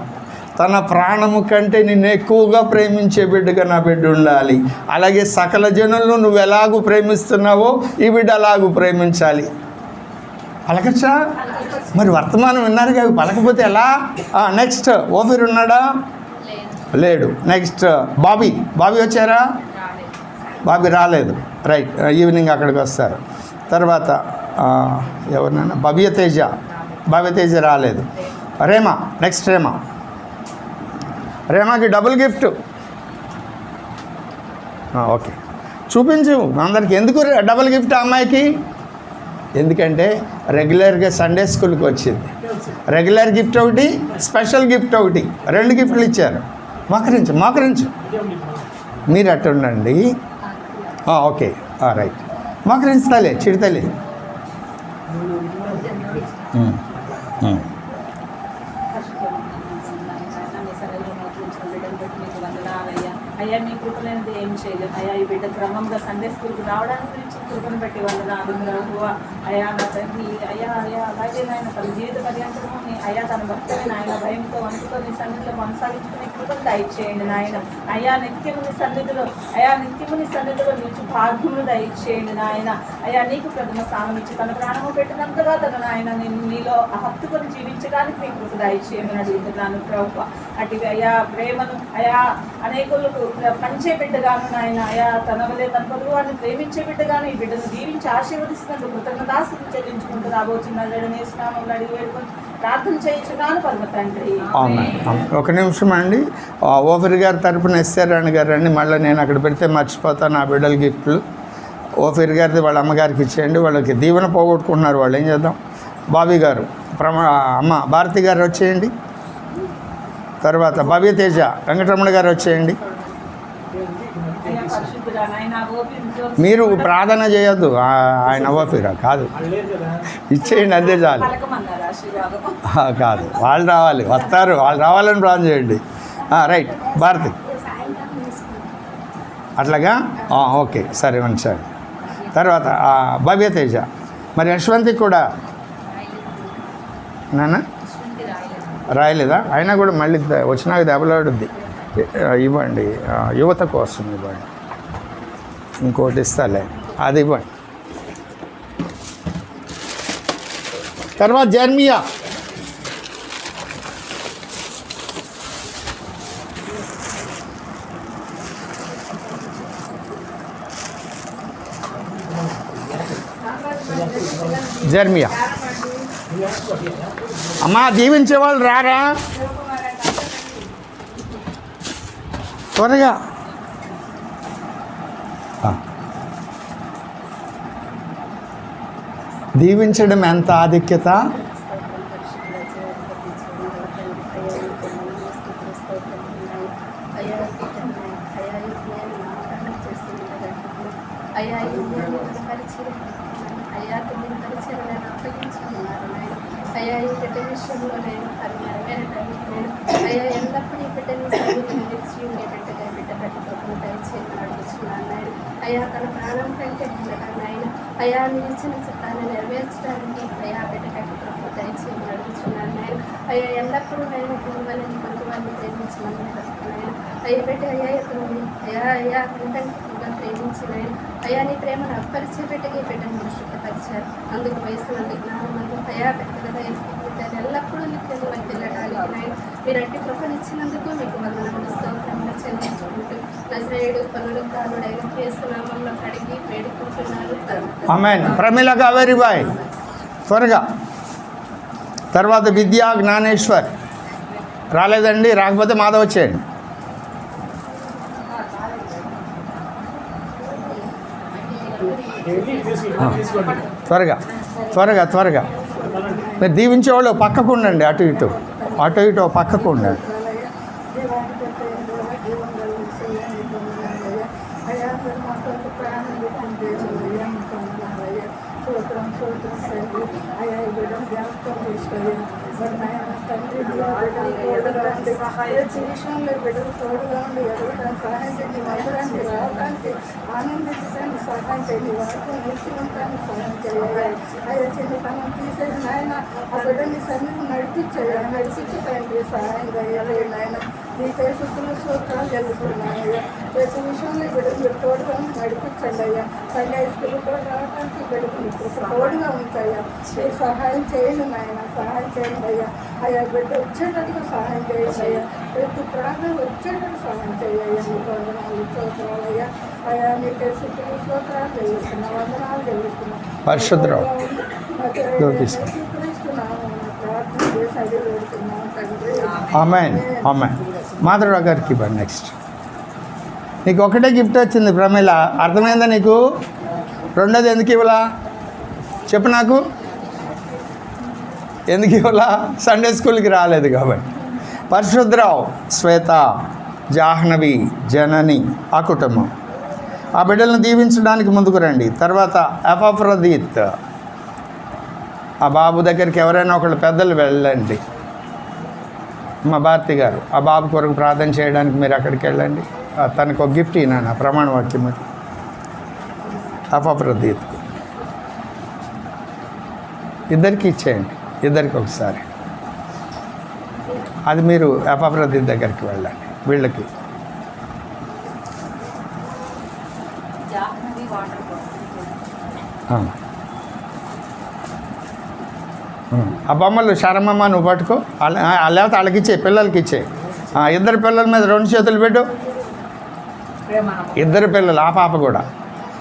తన ప్రాణము కంటే నిన్ను ఎక్కువగా ప్రేమించే బిడ్డగా నా బిడ్డ ఉండాలి. అలాగే సకల జనులను నువ్వు ఎలాగూ ప్రేమిస్తున్నావో ఈ బిడ్డ అలాగూ ప్రేమించాలి. పలకచ్చా? మరి వర్తమానం విన్నారు కదా, పలకపోతే ఎలా? నెక్స్ట్ ఓఫీర్ ఉన్నాడా? లేడు. నెక్స్ట్ బాబీ వచ్చారా? బాబీ రాలేదు. రైట్, ఈవినింగ్ అక్కడికి వస్తారు. తర్వాత ఎవరినైనా భవ్యతేజ రాలేదు. నెక్స్ట్ రేమాకి డబుల్ గిఫ్ట్. ఓకే, చూపించు అందరికి. ఎందుకు డబుల్ గిఫ్ట్ అమ్మాయికి? ఎందుకంటే రెగ్యులర్గా సండే స్కూల్కి వచ్చింది. రెగ్యులర్ గిఫ్ట్ ఒకటి, స్పెషల్ గిఫ్ట్ ఒకటి, 2 గిఫ్ట్లు ఇచ్చారు. మోకరించు. మీరు అట్టు ఉండండి. Okay, right. మోకరించుతాలే, చిడతలే. అయ్యా నీ కృపలేనిది ఏం చేయలేదు. అయ్యా ఈ బిడ్డ క్రమంగా సండే స్కూల్కి రావడానికి గురించి కృపను పెట్టి వందనాలు ప్రభువా. అయ్యా నా తండ్రి, అయ్యా అలాగే నాయన తన జీవిత పర్యంతము అయ్యా తన భక్తుని నాయన భయంతో వంతుతో నీ సన్నిధిలో కొనసాగించుకునే కృపను దయచేయండి నాయన. అయ్యా నిత్యము నీ సన్నిధిలో నిలిచి భాగ్యమును దయచేయండి నాయన. అయ్యా నీకు ప్రథమ స్థానం ఇచ్చి తన ప్రాణము పెట్టినంతగా తన నాయన నీలో హత్తుకొని జీవించడానికి నీ కృప దయచేయమని అడుగుతున్నాను ప్రభువా. అటు అయ్యా ప్రేమను అయ్యా అనేకులకు పంచే బిడ్డగాను నాయన. అయా తన వలే తన పొరుగు వారిని ప్రేమించే బిడ్డగాను ఈ బిడ్డను దీవించి ఆశీర్వదిస్తున్నట్టు కృతజ్ఞతాస్తులు చెల్లించుకుంటూ రాబోతున్న నేస్తున్నాము అడిగి వేడుకొని ప్రార్థన చేయించున్నాను పరమ తండ్రి. ఒక నిమిషం అండి. ఓఫీర్ గారి తరపున ఎస్ఆర్రాణి గారు రండి. మళ్ళీ నేను అక్కడ పెడితే మర్చిపోతాను ఆ బిడ్డల గిఫ్ట్లు. ఓఫీర్ గారిది వాళ్ళ అమ్మగారికి ఇచ్చేయండి. వాళ్ళకి దీవెన పోగొట్టుకుంటున్నారు వాళ్ళు, ఏం చేద్దాం. బాబీ గారు అమ్మ భారతి గారు వచ్చేయండి. తర్వాత భవ్యతేజ వెంకటరమణ గారు వచ్చేయండి. మీరు ప్రార్థన చేయొద్దు, ఆయన ఓఫీరా కాదు, ఇచ్చేయండి అంతే చాలు. కాదు, వాళ్ళు రావాలి, వస్తారు, వాళ్ళు రావాలని ప్రార్థన చేయండి. రైట్ భారతి, అట్లాగా ఓకే సరే ఉంచండి. తర్వాత భవ్యతేజ, మరి యశ్వంతికి కూడా నాన్న రాయలేదా? అయినా కూడా మళ్ళీ వచ్చినాక దెబ్బలాడుద్ది. ఇవ్వండి, యువత కోసం ఇవ్వండి. ఇంకోటి ఇస్తాలే, అది ఇవ్వండి. తర్వాత జర్మియా, జర్మియా అమ్మా దీవించే వాళ్ళు రారా త్వరగా. దీవించడం ఎంత ఆధిక్యత. అయ్యా అయ్యా ఈ బిడ్డ విషయంలో నేను అది నెరవేరడానికి నేను అయ్యా ఎల్లప్పుడూ ఈ బిడ్డని సన్నిధిని నిలిచి ఉండే బిడ్డగా బిడ్డ కట్టుకోకుండా దయచేసి అడుగుతున్నాను నాయన. అయ్యా తన ప్రాణం కంటే బిడ్డగా నాయన అయ్యా నిలిచిన చిత్తాన్ని నెరవేర్చడానికి అయ్యా బిడ్డ కట్టుకోకుండా దయచేసి అడుగుతున్నాను నాయన. అయ్యా ఎల్లప్పుడూ నేను కుటుంబాన్ని కొంతమంది ప్రేమించమని నాయన. అయ్యా బిడ్డ అయ్యా ఎత్తుని అయ్యా కంటే ప్రేమించిన అయ్యా నీ ప్రేమను అప్పరిచే బిడ్డకి బిడ్డను మీరు శుద్ధపరిచారు. అందుకు వయసునందుకు జ్ఞానమందు అయ్యా బిడ్డగా ఎత్తుకుంటారు ఎల్లప్పుడూ నిత్యం వెళ్ళడానికి నాయన మీరు అట్టి కృపనిచ్చినందుకు మీకు వందనములు స్తోత్రములు చెల్లించుకుంటూ నజరేయుడు పనులు కానుడైన యేసు నామములో కడిగి వేడుకుంటున్నారు. ఆమేన్. ప్రమీల కావేరి బాయ్ త్వరగా. తర్వాత విద్యా జ్ఞానేశ్వర్ రాలేదండి, రాకపోతే మాధవ్ వచ్చేయండి. త్వరగా త్వరగా త్వరగా. మీరు దీవించేవాళ్ళు పక్కకు ఉండండి, అటు ఇటు పక్కకు ఉండండి. బిడ్డలు తోడుగా ఉండి ఎదగడానికి సహాయం చేయండి, మందడానికి రావడానికి ఆనందించడానికి సహాయం చేయండి, వాటిని నిలిచినంతానికి సహాయం చేయాలి. అయ్యా చిన్నతనం తీసేసి నాయన ఆ బిడ్డని సన్నిధి నడిపించడానికి సహాయం చేయాలి నాయన. నీకే శుద్ధులు సూత్రాలు జరుగుతున్నాయి అయ్యా. ప్రతి విషయంలో బిడ్డలు మీరు తోడుగా నడిపించండి అయ్యా. సండే స్కూల్ కూడా రావడానికి బిడ్డలు తోడుగా ఉంటాయా. మీరు సహాయం చేయండి నాయన, సహాయం చేయండి అయ్యా. అయ్యా బిడ్డ వచ్చేటట్టుగా సహాయం చేయండి అయ్యా. ప్రతి ప్రాంతం వచ్చేటట్టు సహాయం చేయాలి. మీకు వందనాలు స్తోత్రాలు అయ్యా. అయ్యా నీకే శుద్ధులు సూత్రాలు తెలుస్తున్నా, వందనాలు తెలుస్తున్నాం. పరిశుద్ధరావు ఆమేన్ ఆమేన్. మాధవరావు గారికి ఇవ్వండి. నెక్స్ట్ నీకు ఒకటే గిఫ్ట్ వచ్చింది ప్రమీల, అర్థమైందా నీకు? రెండోది ఎందుకు ఇవ్వలా చెప్పు నాకు, ఎందుకు ఇవ్వలా? సండే స్కూల్కి రాలేదు కాబట్టి. పరిశుద్ధరావు, శ్వేత, జాహ్నవి, జనని ఆ కుటుంబం ఆ బిడ్డలను దీవించడానికి ముందుకు రండి. తర్వాత ఎపఫ్రదీత్ ఆ బాబు దగ్గరికి ఎవరైనా ఒకళ్ళు పెద్దలు వెళ్ళండి. మా భారతి గారు ఆ బాబు కొరకు ప్రార్థన చేయడానికి మీరు అక్కడికి వెళ్ళండి. తనకు ఒక గిఫ్ట్ ఈయన ప్రమాణ వాక్యం అది ఎపఫ్రదీత్ ఇద్దరికి ఇచ్చేయండి, ఇద్దరికి ఒకసారి. అది మీరు ఎపఫ్రదీత్ దగ్గరికి వెళ్ళండి. వీళ్ళకి ఆ బొమ్మలు శరమమ్మ నువ్వు పట్టుకో, లేకపోతే వాళ్ళకి ఇచ్చే పిల్లలకి ఇచ్చే. ఇద్దరు పిల్లల మీద 2 చేతులు పెట్టు. ఇద్దరు పిల్లలు, ఆ పాప కూడా